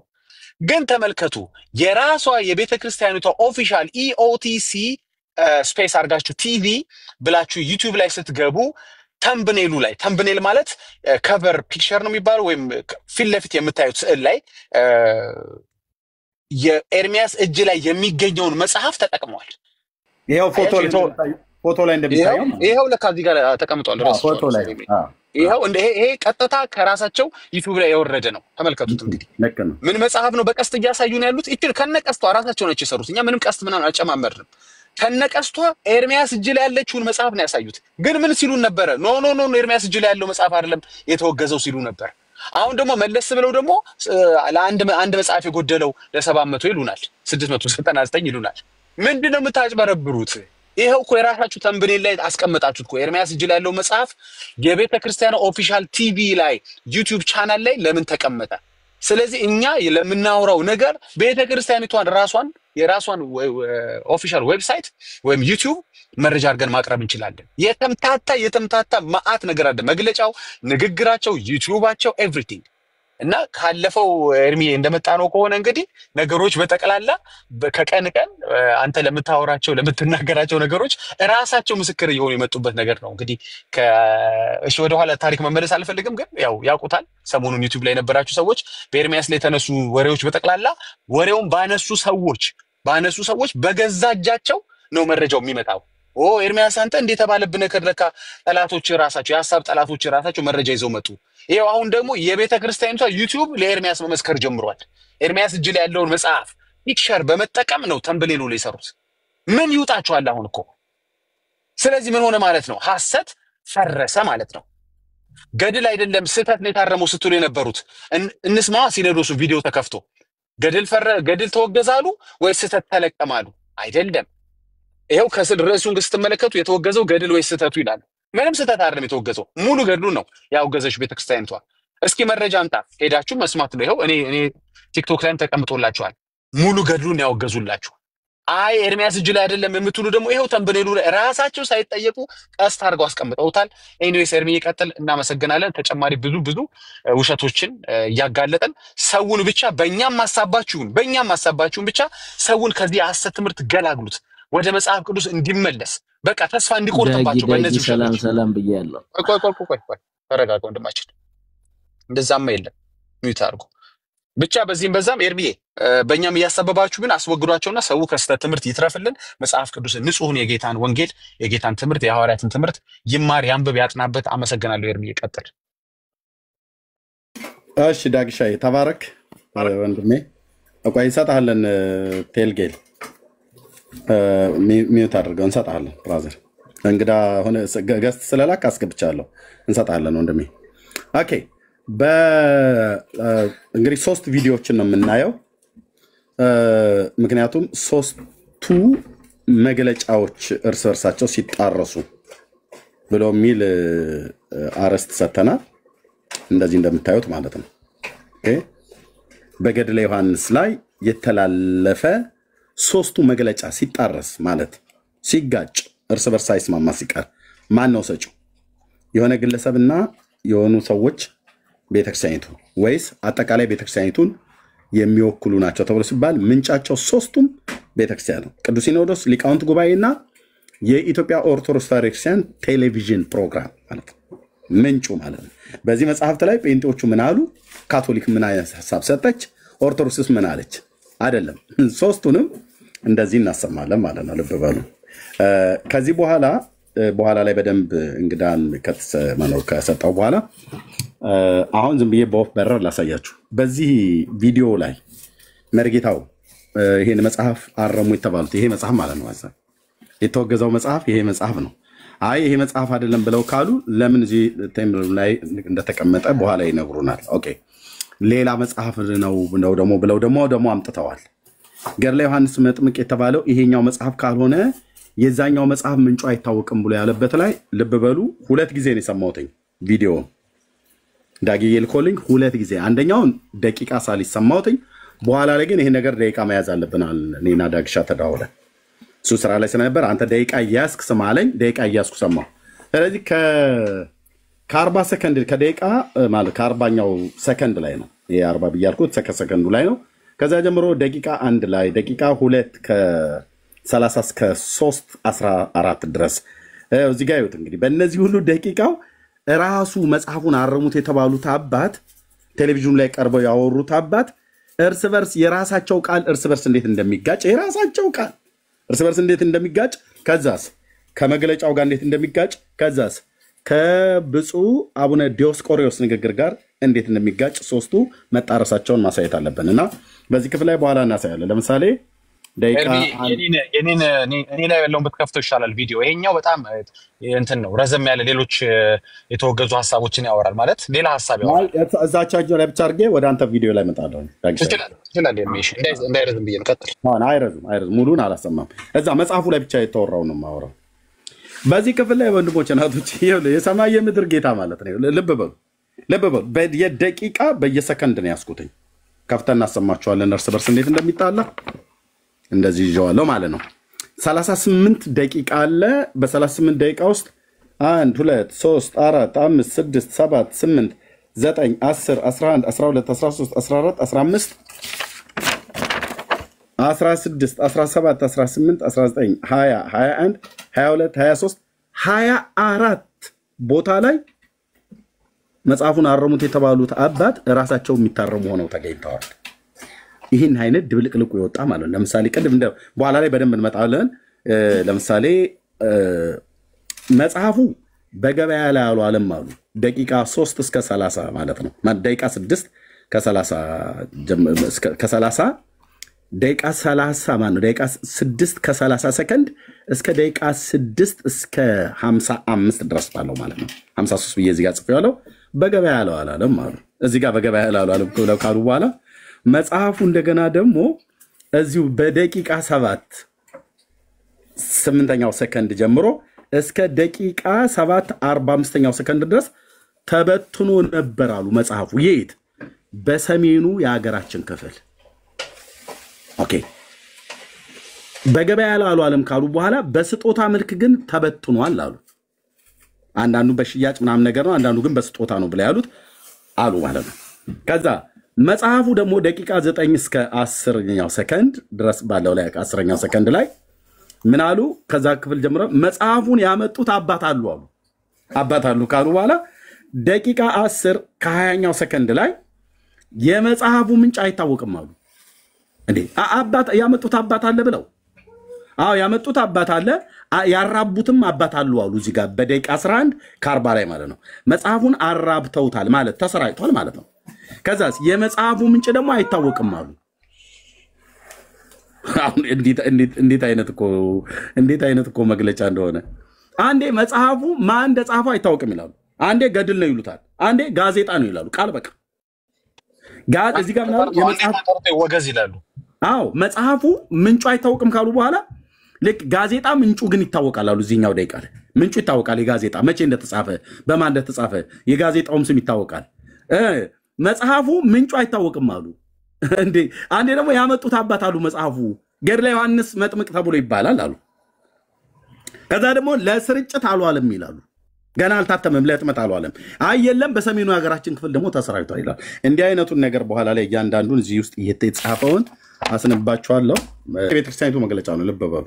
ግን ተመልከቱ፣ የራሷ የቤተ ክርስቲያኒቷ ኦፊሻል ኢኦቲሲ ስፔስ አድርጋችሁ ቲቪ ብላችሁ ዩቲዩብ ላይ ስትገቡ ተምብኔሉ ላይ ተምብኔል ማለት ከቨር ፒክቸር ነው የሚባለው ወይም ፊት ለፊት የምታዩት ስዕል ላይ የኤርሚያስ እጅ ላይ የሚገኘውን መጽሐፍ ተጠቅሟል። ይሄው ፎቶ ላይ እንደሚታየው ይሄው ለካ እዚህ ጋር ተቀምጧል። ፎቶ ላይ ይሄው ይሄ ቀጥታ ከራሳቸው ዩቲዩብ ላይ የወረደ ነው። ተመልከቱት። እንግዲህ ምን መጽሐፍ ነው በቀስት እያሳዩ ነው ያሉት። እቺ ከነቀስቷ ራሳቸው ናቸው የሰሩት። እኛ ምንም ቀስት ምናምን አልጨማመርንም። ከነቀስቷ ኤርሚያስ እጅ ላይ ያለችውን መጽሐፍ ነው ያሳዩት። ግን ምን ሲሉን ነበረ? ኖ ኤርሚያስ እጅ ላይ ያለው መጽሐፍ አይደለም የተወገዘው ሲሉ ነበር። አሁን ደግሞ መለስ ብለው ደግሞ ለአንድ መጽሐፍ የጎደለው ለ700 ይሉናል፣ 699 ይሉናል። ምንድነው የምታጭበረብሩት? ይሄው እኮ የራሳችሁ ተምብኔል ላይ አስቀምጣችሁት እኮ ኤርሚያስ እጅ ላይ ያለው መጽሐፍ የቤተ ክርስቲያኑ ኦፊሻል ቲቪ ላይ ዩቲዩብ ቻናል ላይ ለምን ተቀመጠ? ስለዚህ እኛ ለምናወራው ነገር ቤተ ክርስቲያኒቷን የራሷን ኦፊሻል ዌብሳይት ወይም ዩቲዩብ መረጃ አድርገን ማቅረብ እንችላለን። የተምታታ ማአት ነገር አለ። መግለጫው፣ ንግግራቸው፣ ዩቲዩባቸው ኤቭሪቲንግ እና ካለፈው ኤርሚዬ እንደመጣ ነው ከሆነ እንግዲህ ነገሮች በጠቅላላ ከቀን ቀን አንተ ለምትናገራቸው ነገሮች ራሳቸው ምስክር እየሆኑ የመጡበት ነገር ነው። እንግዲህ እሺ ወደኋላ ታሪክ መመለስ አልፈልግም፣ ግን ያው ያውቁታል። ሰሞኑን ዩቲዩብ ላይ የነበራችሁ ሰዎች በኤርሚያስ ላይ የተነሱ ወሬዎች በጠቅላላ ወሬውን ባነሱ ሰዎች በገዛ እጃቸው ነው መረጃው የሚመጣው። ኤርሚያስ አንተ እንዴት ተባለብህ ነገር ለካ ጠላቶች ራሳቸው የሐሳብ ጠላቶች ራሳቸው መረጃ ይዘው መጡ። ይሄው አሁን ደግሞ የቤተ ክርስቲያኒቷ ዩቲዩብ ለኤርሚያስ መመስከር ጀምሯል። ኤርሚያስ እጅ ላይ ያለውን መጽሐፍ ፒክቸር በመጠቀም ነው ተምብኔሉ ላይ የሰሩት። ምን ይውጣቸዋል አሁን እኮ? ስለዚህ ምን ሆነ ማለት ነው? ሐሰት ፈረሰ ማለት ነው። ገድል አይደለም ስህተት ነው የታረመው ስትሉ የነበሩት እንስማ። ሲኖዶሱ ቪዲዮ ተከፍቶ ገድል ተወገዛሉ ወይ ስህተት ተለቀማሉ? አይደለም። ይሄው ከስል ርዕሱን ስትመለከቱ የተወገዘው ገድል ወይ ስህተቱ ይላል። ምንም ስህተት አይደለም የተወገዘው፣ ሙሉ ገድሉ ነው ያወገዘች ቤተክርስቲያኒቷ። እስኪ መረጃ አምጣ ሄዳችሁ መስማት ነው። ይሄው እኔ ቲክቶክ ላይም ተቀምጦላችኋል። ሙሉ ገድሉን ያወገዙላችሁ። አይ ኤርሚያስ እጅ ላይ አይደለም የምትሉ ደግሞ ይሄው ተምብኔሉ ላይ ራሳቸው ሳይጠየቁ ቀስት አድርገው አስቀምጠውታል። ኤኒዌይስ ኤርሚዬ ቀጥል፣ እናመሰግናለን። ተጨማሪ ብዙ ውሸቶችን እያጋለጠን ሰውን ብቻ በእኛም ማሳባችሁን ብቻ ሰውን ከዚህ የሐሰት ትምህርት ገላግሉት፣ ወደ መጽሐፍ ቅዱስ እንዲመለስ በቃ ተስፋ እንዲቆርጥባቸው በእነዚህ ሰላም ብያለሁ። ቆይ ተረጋጋ ወንድማችን። እንደዛማ የለም ሚዩት አድርጉ ብቻ። በዛም ኤርሚዬ በእኛም እያሰበባችሁ ግን አስወግዷቸውና ሰው ከስህተት ትምህርት ይትረፍልን። መጽሐፍ ቅዱስ ንጹሕን የጌታን ወንጌል የጌታን ትምህርት የሐዋርያትን ትምህርት ይማር፣ ያንብብ፣ ያጥናበት። አመሰግናለሁ ኤርሚዬ ቀጥል። እሺ ዳግሻዬ ተባረክ ወንድሜ። ቆይ እንሰጥሃለን። ቴልጌል ሚዩት አድርገው እንሰጥሃለን። ብራዘር እንግዳ ሆነ ገስት ስለላክ አስገብቻለሁ። እንሰጥሃለን ወንድሜ። ኦኬ እንግዲህ 3 ቪዲዮዎችን ነው የምናየው። ምክንያቱም 3ቱ መግለጫዎች እርስ በርሳቸው ሲጣረሱ ብሎ የሚል አርዕስት ሰጥተናል። እንደዚህ እንደምታዩት ማለት ነው። ኦኬ በገድለ ዮሐንስ ላይ የተላለፈ 3ቱ መግለጫ ሲጣረስ ማለት ሲጋጭ እርስ በርስ ሳይስማማ ሲቀር ማን ነው ሰጪው? የሆነ ግለሰብና የሆኑ ሰዎች ቤተክርስቲያኒቱ ወይስ አጠቃላይ ቤተክርስቲያኒቱን የሚወክሉ ናቸው ተብሎ ሲባል ምንጫቸው 3ቱም ቤተክርስቲያን ነው። ቅዱስ ሲኖዶስ፣ ሊቃውንት ጉባኤና የኢትዮጵያ ኦርቶዶክስ ተዋሕዶ ቤተክርስቲያን ቴሌቪዥን ፕሮግራም ማለት ነው ምንጩ ማለት ነው። በዚህ መጽሐፍት ላይ ጴንጤዎቹ ምን አሉ? ካቶሊክ ምን አይነት ሐሳብ ሰጠች? ኦርቶዶክስስ ምን አለች? አይደለም 3ቱንም እንደዚህ እናሰማለን ማለት ነው። ልብ በሉ። ከዚህ በኋላ ላይ በደንብ እንግዳን ከሰጠው በኋላ አሁን ዝም ብዬ በወፍ በረር ላሳያችሁ። በዚህ ቪዲዮ ላይ መርጌታው ይሄን መጽሐፍ አረሙ የተባሉት ይሄ መጽሐፍ ማለት ነው የተወገዘው መጽሐፍ ይሄ መጽሐፍ ነው። አይ ይሄ መጽሐፍ አይደለም ብለው ካሉ ለምን እዚህ ቴምብር ላይ እንደተቀመጠ በኋላ ይነግሩናል። ኦኬ ሌላ መጽሐፍ ነው ደግሞ ብለው ደግሞ አምጥተዋል። ገድለ ዮሐንስ መጥምቅ የተባለው ይሄኛው መጽሐፍ ካልሆነ የዛኛው መጽሐፍ ምንጩ አይታወቅም ብሎ ያለበት ላይ ልብ በሉ። 2 ጊዜ ነው የሰማሁት ቪዲዮ ዳጊዬ ልኮልኝ 2 ጊዜ። አንደኛውን ደቂቃ ሳልሰማሁት በኋላ ላይ ግን ይሄ ነገር ደቂቃ መያዝ አለብናል እኔና ዳግሻ ተዳውለን እሱ ስራ ላይ ስለነበር አንተ ደቂቃ እያስክ ስማለኝ ደቂቃ እያስኩ ሰማሁ። ስለዚህ ከ40 ሰከንድ ከደቂቃ ማለት ከ40ኛው ሰከንድ ላይ ነው ይሄ 40 ብያልኩት ሰከንዱ ላይ ነው። ከዛ ጀምሮ ደቂቃ 1 ላይ ደቂቃ 2 ከ30 እስከ 3:14 ድረስ እዚህ ጋር ይወጥ እንግዲህ በእነዚህ ሁሉ ደቂቃው ራሱ መጽሐፉን አረሙት የተባሉት አባት ቴሌቪዥን ላይ ቀርበው ያወሩት አባት እርስ በርስ የራሳቸው ቃል እርስ በርስ እንዴት እንደሚጋጭ የራሳቸው ቃል እርስ በርስ እንዴት እንደሚጋጭ ከዛስ ከመግለጫው ጋር እንዴት እንደሚጋጭ ከዛስ ከብፁዕ አቡነ ዲዮስቆሪዮስ ንግግር ጋር እንዴት እንደሚጋጭ 3ቱ መጣረሳቸውን ማሳየት አለብን እና በዚህ ክፍል ላይ በኋላ እናሳያለን። ለምሳሌ ደቂቃ እኔ ላይ ያለውን ብትከፍተው ይሻላል ቪዲዮ። ይሄኛው በጣም እንትን ነው ረዘም ያለ ሌሎች የተወገዙ ሐሳቦችን ያወራል ማለት ሌላ ሐሳብ ያወራል። እዛቻቸው ላይ ብቻ አድርጌ ወደ አንተ ቪዲዮ ላይ መጣለሁ። ይችላል የሚሽን እንዳይረዝም ብዬ ነው። ቀጥል። አይረዝም ሙሉን አላሰማም። እዛ መጽሐፉ ላይ ብቻ የተወራው ነው የማወራው። በዚህ ክፍል ላይ ወንድሞች እናቶች የሰማይ የምድር ጌታ ማለት ነው። ልብ በሉ በየደቂቃ በየሰከንድ ነው ያስኩትኝ። ከፍተን እናሰማቸዋለን እርስ በርስ እንዴት እንደሚጣላ እንደዚህ ይዤዋለሁ ማለት ነው። 38 ደቂቃ አለ። በ38 ደቂቃ ውስጥ 1 2 3 4 5 6 7 8 9 10 11 12 13 14 15 16 17 18 19 20 21 22 23 24 ቦታ ላይ መጽሐፉን አረሙት የተባሉት አባት ራሳቸው የሚታረሙ ሆነው ተገኝተዋል። ይህን አይነት ድብልቅልቁ ይወጣ ማለት ነው። ለምሳሌ ቅድም በኋላ ላይ በደንብ እንመጣለን። ለምሳሌ መጽሐፉ በገበያ ላይ አልዋለም አሉ። ደቂቃ 3 እስከ 30 ማለት ነው። ደቂቃ 6 ከ30 ደቂቃ 30 ማለት ነው። ደቂቃ 6 ከ30 ሰከንድ እስከ ደቂቃ 6 እስከ 55 ድረስ ባለው ማለት ነው። 53 ብዬ እዚህ ጋር ጽፌዋለሁ። በገበያ ላይ አልዋለም አሉ። እዚህ ጋር በገበያ ላይ አልዋለም ብለው ካሉ በኋላ መጽሐፉ እንደገና ደግሞ እዚሁ በደቂቃ 7:8ኛው ሰከንድ ጀምሮ እስከ ደቂቃ 7:45ኛው ሰከንድ ድረስ ተበትኖ ነበር አሉ። መጽሐፉ የት? በሰሜኑ የሀገራችን ክፍል። ኦኬ በገበያ ላይ አልዋለም ካሉ በኋላ በስጦታ መልክ ግን ተበትኗል አሉ። አንዳንዱ በሽያጭ ምናምን ነገር ነው፣ አንዳንዱ ግን በስጦታ ነው ብለው ያሉት አሉ ማለት ነው። ከዛ መጽሐፉ ደግሞ ደቂቃ 9 እስከ 10ኛው ሰከንድ ድረስ ባለው ላይ 10ኛው ሰከንድ ላይ ምን አሉ? ከዛ ክፍል ጀምሮ መጽሐፉን ያመጡት አባት አሉ ካሉ በኋላ ደቂቃ 10 ከ20ኛው ሰከንድ ላይ የመጽሐፉ ምንጭ አይታወቅም አሉ። እንዴ አባት ያመጡት አባት አለ ብለው? አዎ ያመጡት አባት አለ፣ ያራቡትም አባት አሉ አሉ። እዚህ ጋር በደቂቃ 11 ከ40 ላይ ማለት ነው። መጽሐፉን አራብተውታል ማለት ተሰራጭቷል ማለት ነው። ከዛስ የመጽሐፉ ምንጭ ደግሞ አይታወቅም አሉ። አሁን እንዴት አይነት እኮ መግለጫ እንደሆነ አንዴ መጽሐፉ ማን እንደጻፈው አይታወቅም ይላሉ። አንዴ ገድል ነው ይሉታል። አንዴ ጋዜጣ ነው ይላሉ። ቃል በቃ እዚህ ጋር ምናምን የመጽሐፍ ወገዝ ይላሉ። አዎ መጽሐፉ ምንጩ አይታወቅም ካሉ በኋላ ልክ ጋዜጣ ምንጩ ግን ይታወቃል አሉ። እዚህኛው ደቂቃ ላይ ምንጩ ይታወቃል። የጋዜጣ መቼ እንደተጻፈ በማን እንደተጻፈ የጋዜጣውም ስም ይታወቃል። መጽሐፉ ምንጩ አይታወቅም አሉ። አንዴ ደግሞ ያመጡት አባት አሉ መጽሐፉ ገድለ ዮሐንስ መጥምቅ ተብሎ ይባላል አሉ። ከዛ ደግሞ ለስርጭት አልዋለም ይላሉ። ገና አልታተመም ለህትመት አልዋለም። አይ የለም በሰሜኑ ሀገራችን ክፍል ደግሞ ተሰራጭቷል ይላል። እንዲህ አይነቱን ነገር በኋላ ላይ እያንዳንዱን እዚህ ውስጥ የተጻፈውን አስነባችኋለሁ። የቤተክርስቲያኒቱ መግለጫ ነው፣ ልብ በሉ።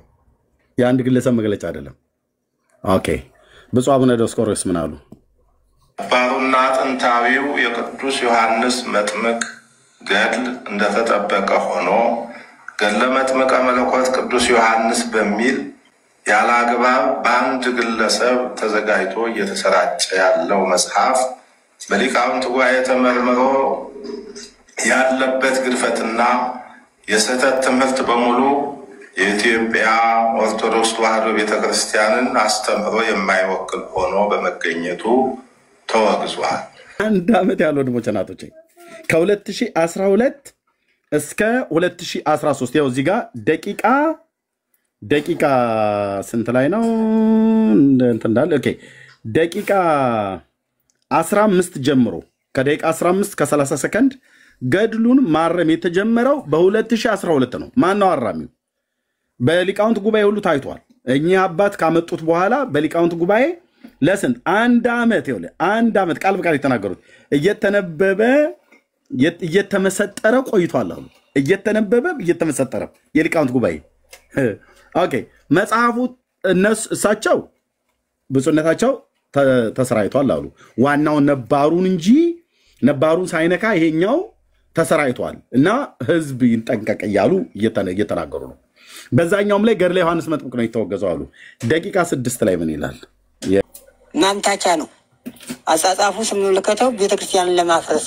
የአንድ ግለሰብ መግለጫ አይደለም። ኦኬ ብፁዕ አቡነ ዲዮስቆሮስ ምን አሉ? ባሩና ጥንታዊው የቅዱስ ዮሐንስ መጥምቅ ገድል እንደተጠበቀ ሆኖ ገድለ መጥምቀ መለኮት ቅዱስ ዮሐንስ በሚል ያለ አግባብ በአንድ ግለሰብ ተዘጋጅቶ እየተሰራጨ ያለው መጽሐፍ በሊቃውንት ጉባኤ ተመርምሮ ያለበት ግድፈትና የስህተት ትምህርት በሙሉ የኢትዮጵያ ኦርቶዶክስ ተዋሕዶ ቤተክርስቲያንን አስተምህሮ የማይወክል ሆኖ በመገኘቱ ተወግዟል። አንድ ዓመት ያለው ወንድሞቼ እናቶቼ ከ2012 እስከ 2013 ያው እዚህ ጋር ደቂቃ ስንት ላይ ነው እንትን እንዳለ? ኦኬ ደቂቃ 15 ጀምሮ ከደቂቃ 15 ከ30 ሰከንድ ገድሉን ማረም የተጀመረው በ2012 ነው። ማን ነው አራሚው? በሊቃውንት ጉባኤ ሁሉ ታይቷል። እኚህ አባት ካመጡት በኋላ በሊቃውንት ጉባኤ ለስንት አንድ ዓመት ቃል በቃል የተናገሩት እየተነበበ እየተመሰጠረ ቆይቷል አሉ። እየተነበበ እየተመሰጠረ የሊቃውንት ጉባኤ ኦኬ መጽሐፉ እሳቸው ብፁዕነታቸው ተሰራይቷል አሉ። ዋናው ነባሩን እንጂ ነባሩን ሳይነካ ይሄኛው ተሰራይቷል እና ህዝብ ይንጠንቀቅ እያሉ እየተናገሩ ነው። በዛኛውም ላይ ገድለ ዮሐንስ መጥምቅ ነው የተወገዘው አሉ። ደቂቃ 6 ላይ ምን ይላል? ማምታቻ ነው አጻጻፉ ስንመለከተው ቤተክርስቲያንን ለማፍረስ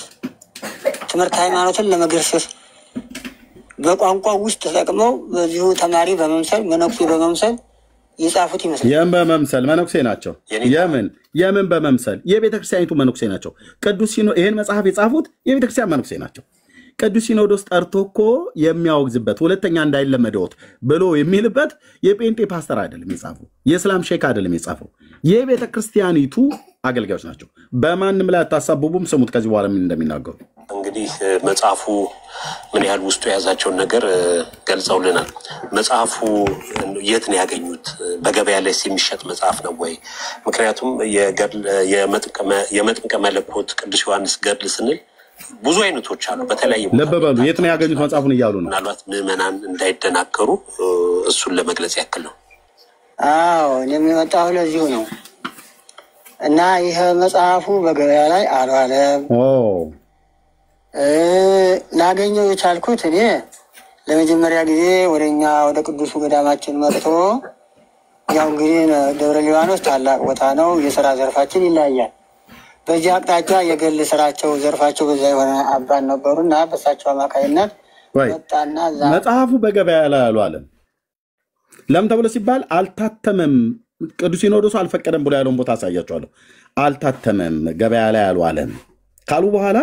ትምህርት ሃይማኖትን ለመገርሰስ በቋንቋ ውስጥ ተጠቅመው በዚሁ ተማሪ በመምሰል መነኩሴ በመምሰል የጻፉት ይመስላል። የምን በመምሰል መነኩሴ ናቸው? የምን በመምሰል የቤተክርስቲያኒቱ መነኩሴ ናቸው። ቅዱስ ሲኖ ይሄን መጽሐፍ የጻፉት የቤተክርስቲያን መነኩሴ ናቸው። ቅዱስ ሲኖዶስ ጠርቶ እኮ የሚያወግዝበት ሁለተኛ እንዳይለመደውት ብሎ የሚልበት የጴንጤ ፓስተር አይደለም የጻፈው፣ የእስላም ሼክ አይደለም የጻፈው፣ የቤተክርስቲያኒቱ አገልጋዮች ናቸው። በማንም ላይ አታሳብቡም። ስሙት ከዚህ በኋላ ምን እንደሚናገሩ። እንግዲህ መጽሐፉ ምን ያህል ውስጡ የያዛቸውን ነገር ገልጸውልናል። መጽሐፉ የት ነው ያገኙት? በገበያ ላይ የሚሸጥ መጽሐፍ ነው ወይ? ምክንያቱም የመጥምቀ መለኮት ቅዱስ ዮሐንስ ገድል ስንል ብዙ አይነቶች አሉ። በተለያየ ልብ በሉ የት ነው ያገኙት መጽሐፉን እያሉ ነው። ምናልባት ምዕመናን እንዳይደናገሩ እሱን ለመግለጽ ያክል ነው። አዎ የሚመጣው ለዚሁ ነው እና ይሄ መጽሐፉ በገበያ ላይ አልዋለም። ላገኘው የቻልኩት እኔ ለመጀመሪያ ጊዜ ወደኛ ወደ ቅዱሱ ገዳማችን መጥቶ ያው እንግዲህ ደብረ ሊባኖስ ታላቅ ቦታ ነው። የሥራ ዘርፋችን ይለያያል። በዚህ አቅጣጫ የግል ስራቸው ዘርፋቸው በዛ የሆነ አባን ነበሩና በሳቸው አማካይነት ወጣና መጽሐፉ በገበያ ላይ አልዋለም። ለምን ተብሎ ሲባል አልታተመም። ቅዱስ ሲኖዶሱ አልፈቀደም ብሎ ያለውን ቦታ አሳያቸዋለሁ። አልታተመም፣ ገበያ ላይ አልዋለም ካሉ በኋላ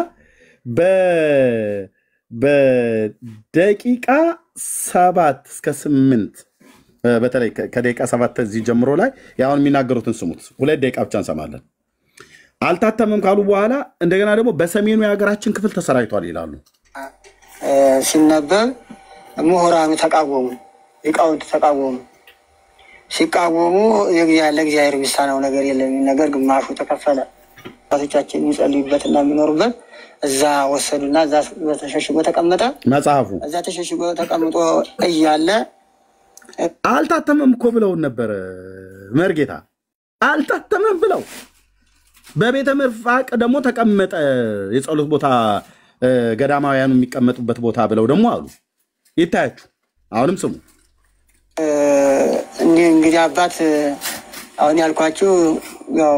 በደቂቃ 7 እስከ 8 በተለይ ከደቂቃ 7 እዚህ ጀምሮ ላይ ያውን የሚናገሩትን ስሙት። 2 ደቂቃ ብቻ እንሰማለን። አልታተመም ካሉ በኋላ እንደገና ደግሞ በሰሜኑ የሀገራችን ክፍል ተሰራይቷል ይላሉ። ሲነበብ ምሁራኑ ተቃወሙ፣ ሊቃውንት ተቃወሙ። ሲቃወሙ ለእግዚአብሔር የሚሳነው ነገር የለም ነገር ግማሹ ተከፈለ። አባቶቻችን የሚጸልዩበትና የሚኖሩበት እዛ ወሰዱና እዛ ተሸሽጎ ተቀመጠ መጽሐፉ። እዛ ተሸሽጎ ተቀምጦ እያለ አልታተመም እኮ ብለውን ነበር መርጌታ። አልታተመም ብለው በቤተ መርፋቅ ደግሞ ተቀመጠ፣ የጸሎት ቦታ ገዳማውያኑ የሚቀመጡበት ቦታ ብለው ደግሞ አሉ። ይታያችሁ። አሁንም ስሙ። እንግዲህ አባት አሁን ያልኳችሁ ያው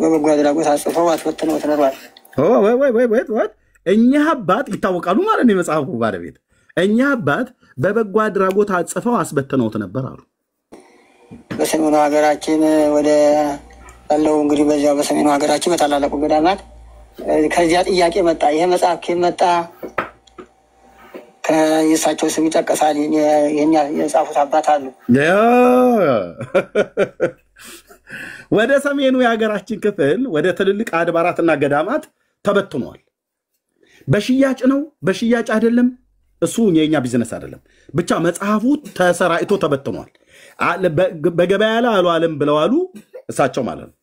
በበጎ አድራጎት አጽፈው አስወጥነው ተነሯል። ወይ እኛ አባት ይታወቃሉ ማለት ነው። የመጽሐፉ ባለቤት እኛ አባት በበጎ አድራጎት አጽፈው አስበተነውት ነበር አሉ። በሰሜኑ ሀገራችን ወደ ያለው እንግዲህ በዚያው በሰሜኑ ሀገራችን በታላላቁ ገዳማት ከዚያ ጥያቄ መጣ። ይሄ መጽሐፍ ከመጣ ከየሳቸው ስም ይጠቀሳል። ይሄን የጻፉት አባት አሉ። ወደ ሰሜኑ የሀገራችን ክፍል ወደ ትልልቅ አድባራትና ገዳማት ተበትኗል። በሽያጭ ነው በሽያጭ አይደለም፣ እሱ የኛ ቢዝነስ አይደለም። ብቻ መጽሐፉ ተሰራይቶ ተበትኗል። በገበያ ላይ አልዋለም ብለዋሉ እሳቸው ማለት ነው።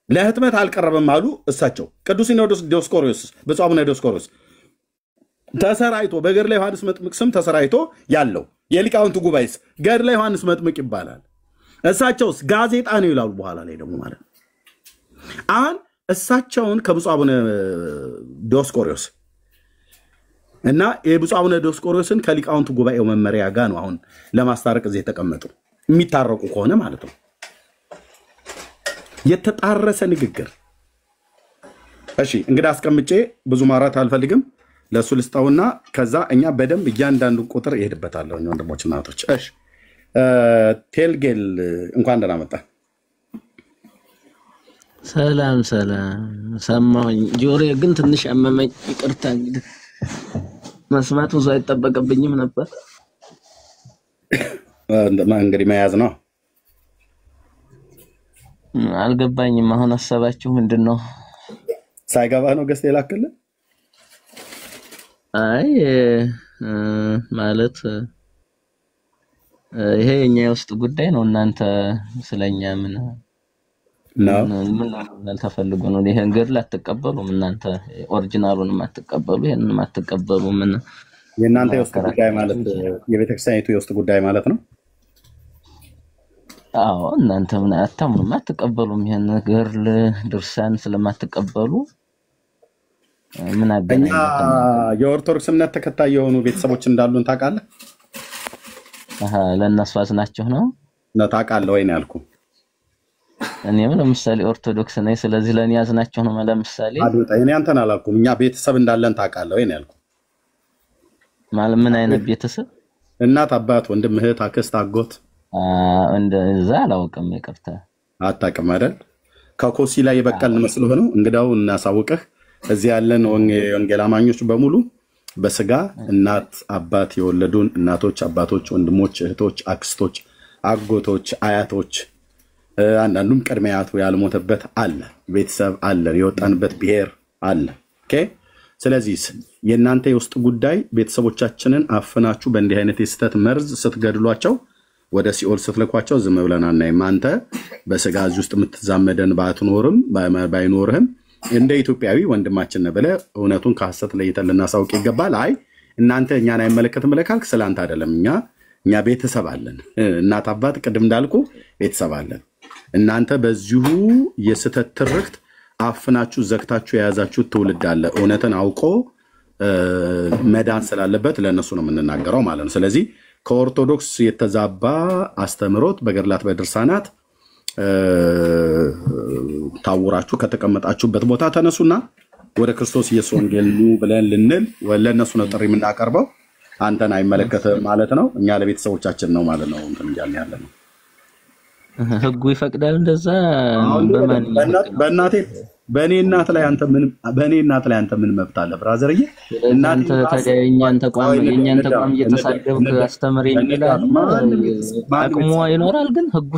ለህትመት አልቀረበም አሉ እሳቸው። ቅዱስ ሲኖዶስ ዲዮስቆሮስ ብፁዕ አቡነ ዲዮስቆሮስ ተሰራይቶ በገድለ ዮሐንስ መጥምቅ ስም ተሰራይቶ ያለው የሊቃውንቱ ጉባኤስ ገድለ ዮሐንስ መጥምቅ ይባላል። እሳቸውስ ጋዜጣ ነው ይላሉ በኋላ ላይ ደግሞ ማለት ነው። አሁን እሳቸውን ከብፁዕ አቡነ ዲዮስቆሮስ እና የብፁዕ አቡነ ዲዮስቆሮስን ከሊቃውንቱ ጉባኤው መመሪያ ጋር ነው አሁን ለማስታረቅ እዚህ የተቀመጡ የሚታረቁ ከሆነ ማለት ነው። የተጣረሰ ንግግር። እሺ እንግዲህ አስቀምጬ ብዙ ማራት አልፈልግም። ለሱ ልስጣውና ከዛ እኛ በደንብ እያንዳንዱ ቁጥር ይሄድበታል ወንድሞች እናቶች። እሺ ቴልጌል እንኳን ደህና መጣ። ሰላም ሰላም። ሰማሁኝ ጆሮዬ ግን ትንሽ አመመኝ። ይቅርታ እንግዲህ መስማት ብዙ አይጠበቅብኝም ነበር። እንግዲህ መያዝ ነው። አልገባኝም። አሁን ሐሳባችሁ ምንድነው? ሳይገባ ነው ገስት የላከልህ? አይ ማለት ይሄ የኛ የውስጥ ጉዳይ ነው። እናንተ ስለኛ ምን ተፈልጎ ነው? ይሄን ገድል አትቀበሉም እናንተ፣ ኦሪጂናሉንም አትቀበሉ፣ ይሄንንም አትቀበሉ። ምን የእናንተ የውስጥ ጉዳይ ማለት የቤተክርስቲያኒቱ የውስጥ ጉዳይ ማለት ነው? አዎ እናንተ ምን አታምኑም፣ አትቀበሉም። ይሄን ገድል ድርሳን ስለማትቀበሉ ምን አገናኘ? የኦርቶዶክስ እምነት ተከታይ የሆኑ ቤተሰቦች እንዳሉን ታውቃለህ? ለእነሱ አዝናችሁ ነው ታውቃለህ ወይ ነው ያልኩህ። እኔም ለምሳሌ ኦርቶዶክስ ነኝ፣ ስለዚህ ለኔ ያዝናችሁ ነው። ለምሳሌ እኔ አንተን አላልኩም። እኛ ቤተሰብ እንዳለን ታውቃለህ ወይ ነው ያልኩህ። ማለት ምን አይነት ቤተሰብ? እናት፣ አባት፣ ወንድም፣ እህት፣ አክስት፣ አጎት እንደዛ አላውቅም። ይቅርታ አታውቅም አይደል? ከኮሲ ላይ የበቀልን መስሎህ ነው። እንግዳው እናሳውቅህ። እዚህ ያለን ወንጌል አማኞች በሙሉ በስጋ እናት አባት የወለዱን እናቶች፣ አባቶች፣ ወንድሞች፣ እህቶች፣ አክስቶች፣ አጎቶች፣ አያቶች፣ አንዳንዱም ቅድመ አያቱ ያልሞተበት አለ፣ ቤተሰብ አለ፣ የወጣንበት ብሔር አለ። ኦኬ። ስለዚህ የእናንተ የውስጥ ጉዳይ ቤተሰቦቻችንን አፍናችሁ በእንዲህ አይነት የስተት መርዝ ስትገድሏቸው ወደ ሲኦል ስትልኳቸው ዝም ብለን አናይም። አንተ በስጋ እዚህ ውስጥ የምትዛመደን ባትኖርም ባይኖርህም እንደ ኢትዮጵያዊ ወንድማችን ነህ ብለህ እውነቱን ከሐሰት ለይተን ልናሳውቅ ይገባል። አይ እናንተ እኛን አይመለከትም ብለህ ካልክ ስለአንተ አይደለም። እኛ ቤተሰብ አለን። እናት አባት፣ ቅድም እንዳልኩ ቤተሰብ አለን። እናንተ በዚሁ የስተት ትርክት አፍናችሁ ዘግታችሁ የያዛችሁት ትውልድ አለ። እውነትን አውቆ መዳን ስላለበት ለእነሱ ነው የምንናገረው ማለት ነው። ስለዚህ ከኦርቶዶክስ የተዛባ አስተምሮት በገድላት በድርሳናት ታውራችሁ ከተቀመጣችሁበት ቦታ ተነሱና ወደ ክርስቶስ ኢየሱስ ወንጌል ኑ ብለን ልንል ለእነሱ ነው ጥሪ የምናቀርበው። አንተን አይመለከትም ማለት ነው። እኛ ለቤተሰቦቻችን ነው ማለት ነው እንትን እያልን ያለ ነው። ህጉ ይፈቅዳል እንደዛ? በእኔ እናት ላይ አንተ ምን መብት አለ ብራዘርዬ? እናንተ ታዲያ የእኛን ተቋም እየተሳደብክ አስተምር የሚላል አቅሙ ይኖራል፣ ግን ህጉ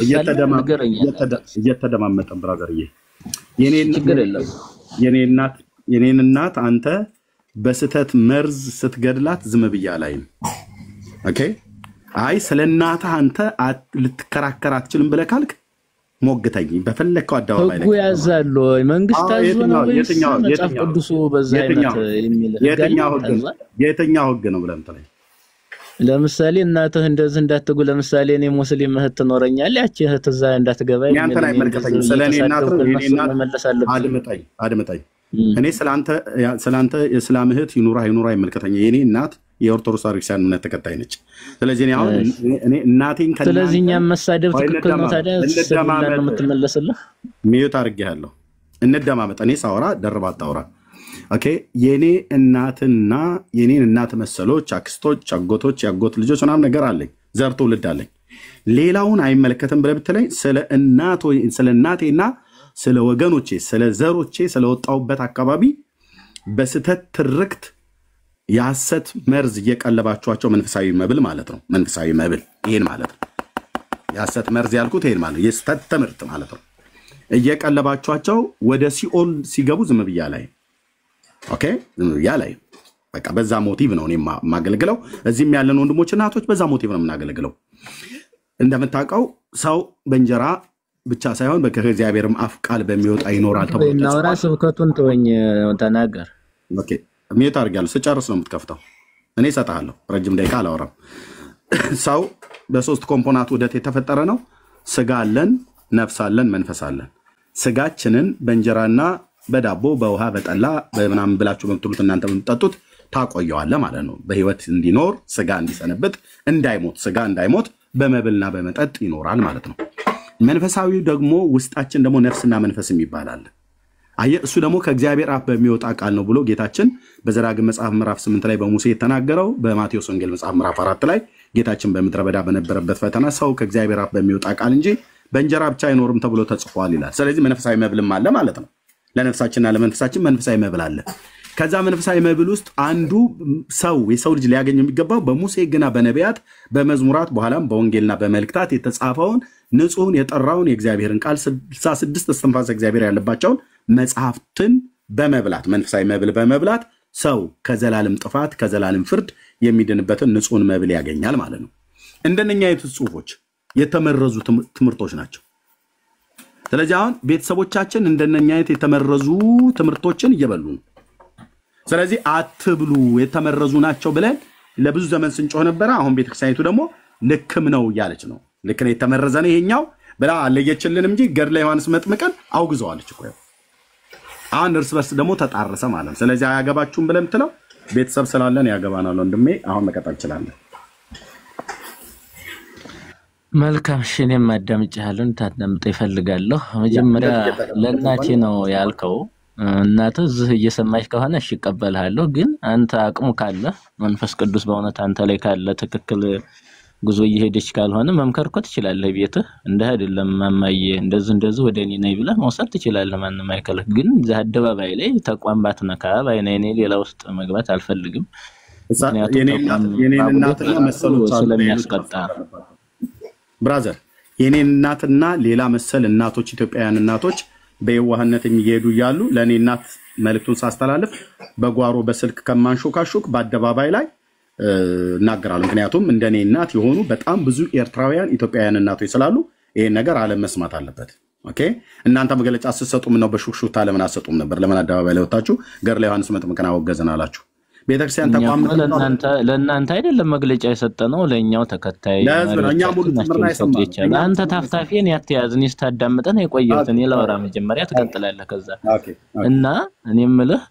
እየተደማመጠን ብራዘርዬ፣ ችግር የለም። የኔን እናት አንተ በስተት መርዝ ስትገድላት ዝም ብያ ላይም። ኦኬ። አይ ስለ እናትህ አንተ ልትከራከር አትችልም ብለህ ካልክ ሞግተኝ በፈለከው አደባባይ ላይ። ህጉ ያዛል ወይ መንግስት አዞ ነው ወይስ መጽሐፍ ቅዱሱ በዛ አይነት የሚል የትኛው ህግ ነው ብለህ እንትን? ለምሳሌ እናትህ እንደዚህ እንዳትጉ፣ ለምሳሌ እኔ ሙስሊም እህት ትኖረኛለች፣ ያቺ እህት እዛ እንዳትገባ ያንተን አይመለከተኝም። ስለኔ እናት አድምጠኝ። እኔ ስላንተ የእስላም እህት ይኑራ አይመለከተኝ። የኔ እናት የኦርቶዶክስ ክርስቲያን እምነት ተከታይ ነች። ስለዚህ እኔ እናቴን ስለዚህ እኛም መሳደብ ትክክል ነው። ታዲያ ስለምን ነው የምትመለስልህ? ሚዩት አድርጌሃለሁ። እንደማመጥ። እኔ ሳወራ ደርባ አታውራ። ኦኬ የኔ እናትና የኔን እናት መሰሎች አክስቶች፣ አጎቶች፣ ያጎት ልጆች ምናምን ነገር አለኝ፣ ዘር ትውልድ አለኝ። ሌላውን አይመለከትም ብለህ ብትለኝ ስለ እናቴና ስለ ወገኖቼ፣ ስለ ዘሮቼ፣ ስለወጣሁበት አካባቢ በስተት ትርክት የሐሰት መርዝ እየቀለባችኋቸው መንፈሳዊ መብል ማለት ነው። መንፈሳዊ መብል ይሄን ማለት ነው። የሐሰት መርዝ ያልኩት ይሄን ማለት የስተት ትምህርት ማለት ነው። እየቀለባችኋቸው ወደ ሲኦል ሲገቡ ዝም ብያ ላይ ኦኬ፣ ዝም ብያ ላይ በቃ በዛ ሞቲቭ ነው እኔ የማገለግለው። እዚህም ያለን ወንድሞች እናቶች በዛ ሞቲቭ ነው የምናገለግለው። እንደምታውቀው ሰው በእንጀራ ብቻ ሳይሆን ከእግዚአብሔርም አፍ ቃል በሚወጣ ይኖራል ተብሎ እናውራ። ስብከቱን ተወኝ፣ ተናገር። ኦኬ ሚዩት አድርጋለሁ። ስጨርስ ነው የምትከፍተው። እኔ እሰጥሃለሁ። ረጅም ደቂቃ አላወራም። ሰው በሶስት ኮምፖናንት ውህደት የተፈጠረ ነው። ስጋ አለን፣ ነፍስ አለን፣ መንፈስ አለን። ስጋችንን በእንጀራና በዳቦ በውሃ በጠላ በምናምን ብላችሁ በምትሉት እናንተ የምትጠጡት ታቆየዋለህ ማለት ነው። በህይወት እንዲኖር ስጋ እንዲሰነብት እንዳይሞት ስጋ እንዳይሞት በመብልና በመጠጥ ይኖራል ማለት ነው። መንፈሳዊ ደግሞ ውስጣችን ደግሞ ነፍስና መንፈስ ይባላል። እሱ ደግሞ ከእግዚአብሔር አፍ በሚወጣ ቃል ነው ብሎ ጌታችን በዘዳግም መጽሐፍ ምዕራፍ 8 ላይ በሙሴ የተናገረው፣ በማቴዎስ ወንጌል መጽሐፍ ምዕራፍ 4 ላይ ጌታችን በምድረ በዳ በነበረበት ፈተና ሰው ከእግዚአብሔር አፍ በሚወጣ ቃል እንጂ በእንጀራ ብቻ አይኖርም ተብሎ ተጽፏል ይላል። ስለዚህ መንፈሳዊ መብልም አለ ማለት ነው። ለነፍሳችንና ለመንፈሳችን መንፈሳዊ መብል አለ። ከዛ መንፈሳዊ መብል ውስጥ አንዱ የሰው ልጅ ሊያገኝ የሚገባው በሙሴ ሕግና በነቢያት በመዝሙራት በኋላም በወንጌልና በመልእክታት የተጻፈውን ንጹሕን የጠራውን የእግዚአብሔርን ቃል 66 እስትንፋሰ እግዚአብሔር ያለባቸውን መጽሐፍትን በመብላት መንፈሳዊ መብል በመብላት ሰው ከዘላለም ጥፋት ከዘላለም ፍርድ የሚድንበትን ንጹሕን መብል ያገኛል ማለት ነው። እንደነኛ አይነት ጽሑፎች የተመረዙ ትምህርቶች ናቸው። ስለዚህ አሁን ቤተሰቦቻችን እንደነኛ አይነት የተመረዙ ትምህርቶችን እየበሉ ነው። ስለዚህ አትብሉ የተመረዙ ናቸው ብለን ለብዙ ዘመን ስንጮህ ነበረ። አሁን ቤተክርስቲያኒቱ ደግሞ ልክም ነው እያለች ነው። ልክ ነው የተመረዘ ነው ይሄኛው ብላ አለየችልንም እንጂ ገድለ ዮሐንስ መጥምቅን አውግዘዋለች እኮ። አሁን እርስ በርስ ደግሞ ተጣረሰ ማለት ነው። ስለዚህ አያገባችሁም ብለን የምትለው ቤተሰብ ስላለን ያገባናል ወንድሜ። አሁን መቀጠል እንችላለን። መልካም እሺ፣ እኔም አዳምጬሃለሁ፣ እንድታዳምጥ ይፈልጋለሁ። መጀመሪያ ለእናቴ ነው ያልከው። እናትህ እዚህ እየሰማች ከሆነ እሺ እቀበልሃለሁ። ግን አንተ አቅሙ ካለ መንፈስ ቅዱስ በእውነት አንተ ላይ ካለ ትክክል ጉዞ እየሄደች ካልሆነ መምከር እኮ ትችላለህ። ቤትህ እንደ አይደለም ማማዬ እንደዚህ ወደ እኔ ነይ ብለህ መውሰድ ትችላለህ። ማንም አይከለክ። ግን እዚህ አደባባይ ላይ ተቋም ባትነካ በአይኔ ሌላ ውስጥ መግባት አልፈልግም። የኔን እናትና መሰሎች ስለሚያስቀጣ ብራዘር፣ የኔን እናትና ሌላ መሰል እናቶች ኢትዮጵያውያን እናቶች በየዋህነት የሚሄዱ እያሉ ለእኔ እናት መልእክቱን ሳስተላልፍ በጓሮ በስልክ ከማንሾካሾክ በአደባባይ ላይ እናገራለሁ። ምክንያቱም እንደኔ እናት የሆኑ በጣም ብዙ ኤርትራውያን ኢትዮጵያውያን እናቶች ስላሉ ይሄን ነገር ዓለም መስማት አለበት። ኦኬ፣ እናንተ መግለጫ ስትሰጡም ነው በሹክሹክታ ለምን አሰጡም ነበር? ለምን አደባባይ ላይ ወጣችሁ ገድለ ዮሐንስ መጥምቅን አወገዝን አላችሁ? ቤተክርስቲያን ተቋም ለእናንተ አይደለም መግለጫ የሰጠነው ለኛው ተከታይ አንተ ታፍታፊን ያትያዝን ይስታዳምጠን የቆየሁትን የላውራ መጀመሪያ ትቀጥላለህ ከዛ እና እኔ የምልህ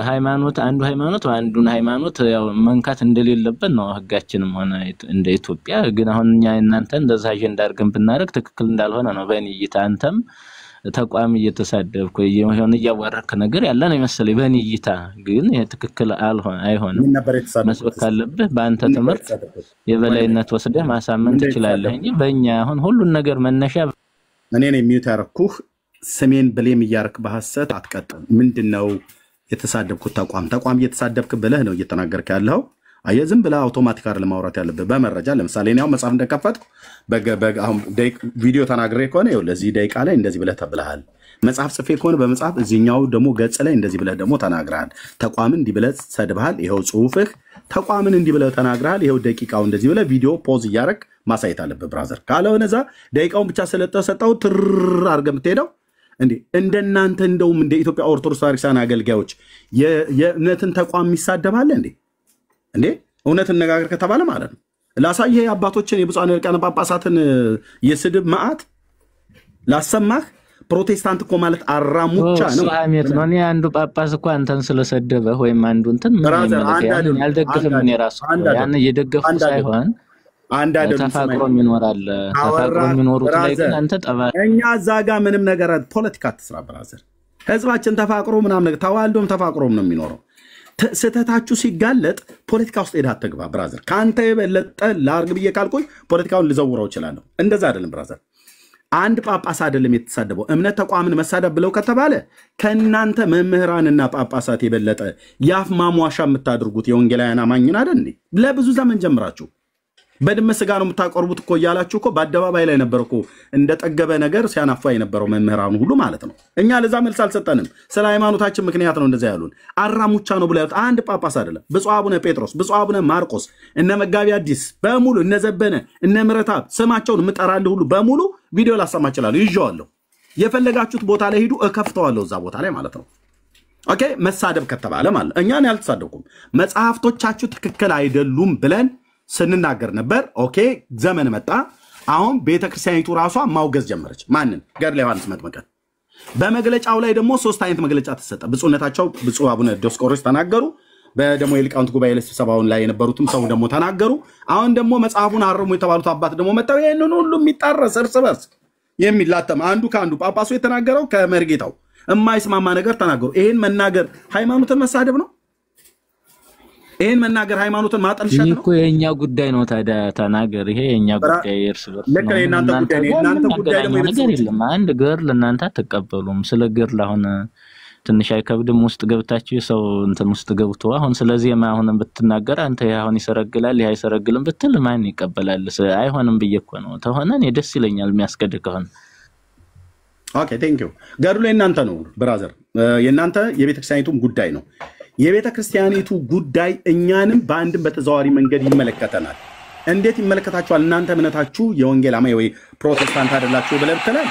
ሃይማኖት አንዱን ሃይማኖት ያው መንካት እንደሌለበት ነው ህጋችንም ሆነ እንደ ኢትዮጵያ። ግን አሁን እኛ እናንተ እንደዛ አጀንዳ አድርገን ብናረግ ትክክል እንዳልሆነ ነው በእኔ እይታ። አንተም ተቋም እየተሳደብኩ የሆነ እያዋረድክ ነገር ያለ ነው መሰለኝ በእኔ እይታ። ግን ይሄ ትክክል አይሆንም። መስበክ ካለብህ በአንተ ትምህርት የበላይነት ወስደህ ማሳመን ትችላለህ እንጂ በእኛ አሁን ሁሉን ነገር መነሻ እኔ ነኝ ሚዩት ያረኩህ። ስሜን ብሌም እያረክ በሐሰት አትቀጥል። ምንድነው የተሳደብኩት? ተቋም እየተሳደብክ ብለህ ነው እየተናገርክ ያለው። አየህ ዝም ብለህ አውቶማቲክ አይደለም ማውራት ያለብህ በመረጃ። ለምሳሌ እኔ አሁን መጽሐፍ እንደከፈትኩ አሁን ቪዲዮ ተናግሬ ከሆነ ይኸው ለዚህ ደቂቃ ላይ እንደዚህ ብለህ ተብለሃል። መጽሐፍ ጽፌ ከሆነ በመጽሐፍ እዚህኛው ደግሞ ገጽ ላይ እንደዚህ ብለህ ደግሞ ተናግረሃል። ተቋምን እንዲህ ብለህ ሰድበሃል። ይኸው ጽሁፍህ ተቋምን እንዲህ ብለህ ተናግረሃል። ይኸው ደቂቃው እንደዚህ ብለህ ቪዲዮ ፖዝ እያደረግ ማሳየት አለብህ ብራዘር። ካልሆነ እዛ ደቂቃውን ብቻ ስለተሰጠው ትር አድርገህ የምትሄደው እንደናንተ እንደውም እንደ ኢትዮጵያ ኦርቶዶክስ ክርስቲያን አገልጋዮች የእምነትን ተቋም ይሳደባል እንዴ? እውነት እንነጋገር ከተባለ ማለት ነው። ላሳየህ አባቶችን የብፁዓን ሊቃነ ጳጳሳትን የስድብ መዓት ላሰማህ። ፕሮቴስታንት እኮ ማለት አራሙቻ ነው። ሱሐሜት ነው። እኔ አንዱ ጳጳስ እኮ አንተን ስለሰደበ ወይም አንዱ እንትን ያልደግፍም እኔ ራሱ ያን እየደገፉ ሳይሆን ተፋቅሮ ይኖራል። ተፋቅሮ የሚኖሩት ላይ ግን አንተ ጠባ እኛ እዛ ጋር ምንም ነገር ፖለቲካ አትስራ ብራዘር። ህዝባችን ተፋቅሮ ምናምን ተዋልዶም ተፋቅሮም ነው የሚኖረው። ስተታችሁ ሲጋለጥ ፖለቲካ ውስጥ ሄዳ አትግባ ብራዘር። ካንተ የበለጠ ላርግ ብዬ ካልኩኝ ፖለቲካውን ልዘውረው እችላለሁ። እንደዛ አይደለም ብራዘር። አንድ ጳጳስ አይደለም የተሳደበው። እምነት ተቋምን መሳደብ ብለው ከተባለ ከእናንተ መምህራንና ጳጳሳት የበለጠ ያፍ ማሟሻ የምታደርጉት የወንጌላውያን አማኝን አይደል እንዴ? ለብዙ ዘመን ጀምራችሁ በድመ ስጋ ነው የምታቀርቡት እኮ እያላችሁ እኮ በአደባባይ ላይ ነበር እኮ እንደጠገበ ነገር ሲያናፋ የነበረው መምህራኑ ሁሉ ማለት ነው። እኛ ለዛ መልስ አልሰጠንም። ስለ ሃይማኖታችን ምክንያት ነው እንደዛ ያሉን። አራሙቻ ነው ብለው አንድ ጳጳስ አይደለም። ብፁዕ አቡነ ጴጥሮስ፣ ብፁዕ አቡነ ማርቆስ፣ እነ መጋቢ አዲስ በሙሉ እነ ዘበነ፣ እነ ምረታብ ስማቸውን የምጠራልህ ሁሉ በሙሉ ቪዲዮ ላሰማ እችላለሁ። ይዤዋለሁ። የፈለጋችሁት ቦታ ላይ ሂዱ፣ እከፍተዋለሁ እዛ ቦታ ላይ ማለት ነው። ኦኬ። መሳደብ ከተባለ ማለት እኛን ያልተሳደብኩም መጽሐፍቶቻችሁ ትክክል አይደሉም ብለን ስንናገር ነበር። ኦኬ። ዘመን መጣ። አሁን ቤተክርስቲያኒቱ ራሷ ማውገዝ ጀመረች። ማንን? ገድለ ዮሐንስ መጥምቅን። በመግለጫው ላይ ደግሞ 3 አይነት መግለጫ ተሰጠ። ብፁዕነታቸው ብፁዕ አቡነ ዲዮስቆሮስ ተናገሩ። በደሞ የሊቃውንት ጉባኤ ለስብሰባውን ላይ የነበሩትም ሰው ደግሞ ተናገሩ። አሁን ደግሞ መጽሐፉን አርሙ የተባሉት አባት ደግሞ መጣው። ይሄንን ሁሉ የሚጣረስ እርስ በርስ የሚላተም አንዱ ከአንዱ ጳጳሱ የተናገረው ከመርጌታው የማይስማማ ነገር ተናገሩ። ይሄን መናገር ሃይማኖትን መሳደብ ነው? ይሄን መናገር ሃይማኖትን ማጠልሸት ነው? እኮ የኛ ጉዳይ ነው። ታዲያ ተናገር። ይሄ የኛ ጉዳይ እርስ በርስ ነው። ለከ የናንተ ጉዳይ ነው። የናንተ ጉዳይ ደግሞ ነገር የለም። አንድ ገርል እናንተ አትቀበሉም። ስለ ገርል አሁን ትንሽ አይከብድም? ውስጥ ገብታችሁ ሰው እንትን ውስጥ ገብቶ አሁን ስለዚህ አሁን ብትናገር አንተ አሁን ይሰረግላል ይሄ አይሰረግልም ብትል ማን ይቀበላል? አይሆንም ብዬ እኮ ነው። ተሆነ እኔ ደስ ይለኛል የሚያስገድ ከሆነ። ኦኬ ቴንክ ዩ። ገድሉ የናንተ ነው ብራዘር። የናንተ የቤተክርስቲያኒቱም ጉዳይ ነው። የቤተክርስቲያኒቱ ጉዳይ እኛንም በአንድም በተዘዋዋሪ መንገድ ይመለከተናል። እንዴት ይመለከታችኋል? እናንተ እምነታችሁ የወንጌል አማኝ ወይ ፕሮቴስታንት አይደላችሁ ብለህ ብትለን፣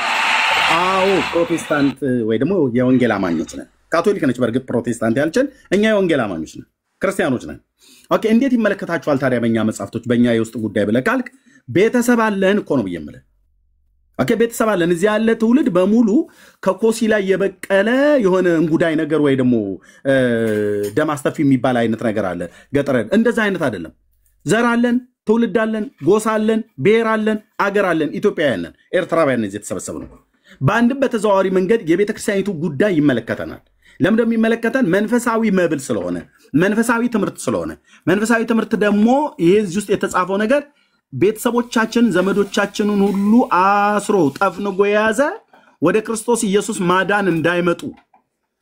አዎ ፕሮቴስታንት ወይ ደግሞ የወንጌል አማኞች ነን። ካቶሊክ ነች በእርግጥ ፕሮቴስታንት ያልችን፣ እኛ የወንጌል አማኞች ነን፣ ክርስቲያኖች ነን። ኦኬ። እንዴት ይመለከታችኋል ታዲያ በእኛ መጽሐፍቶች በእኛ የውስጥ ጉዳይ ብለህ ካልክ፣ ቤተሰብ አለን እኮ ነው ብዬ የምልህ። ኦኬ። ቤተሰብ አለን። እዚህ ያለ ትውልድ በሙሉ ከኮሲ ላይ የበቀለ የሆነ እንጉዳይ ነገር ወይ ደግሞ ደም አስተፊ የሚባል አይነት ነገር አለ ገጠር። እንደዛ አይነት አይደለም። ዘር አለን፣ ትውልድ አለን፣ ጎሳ አለን፣ ብሔር አለን፣ አገር አለን። ኢትዮጵያውያን ነን፣ ኤርትራውያን እዚህ የተሰበሰብነው። በአንድም በተዘዋዋሪ መንገድ የቤተክርስቲያኒቱ ጉዳይ ይመለከተናል። ለምን እንደሚመለከተን? መንፈሳዊ መብል ስለሆነ፣ መንፈሳዊ ትምህርት ስለሆነ። መንፈሳዊ ትምህርት ደግሞ ይሄ እዚህ ውስጥ የተጻፈው ነገር ቤተሰቦቻችን ዘመዶቻችንን ሁሉ አስሮ ጠፍንጎ የያዘ ወደ ክርስቶስ ኢየሱስ ማዳን እንዳይመጡ።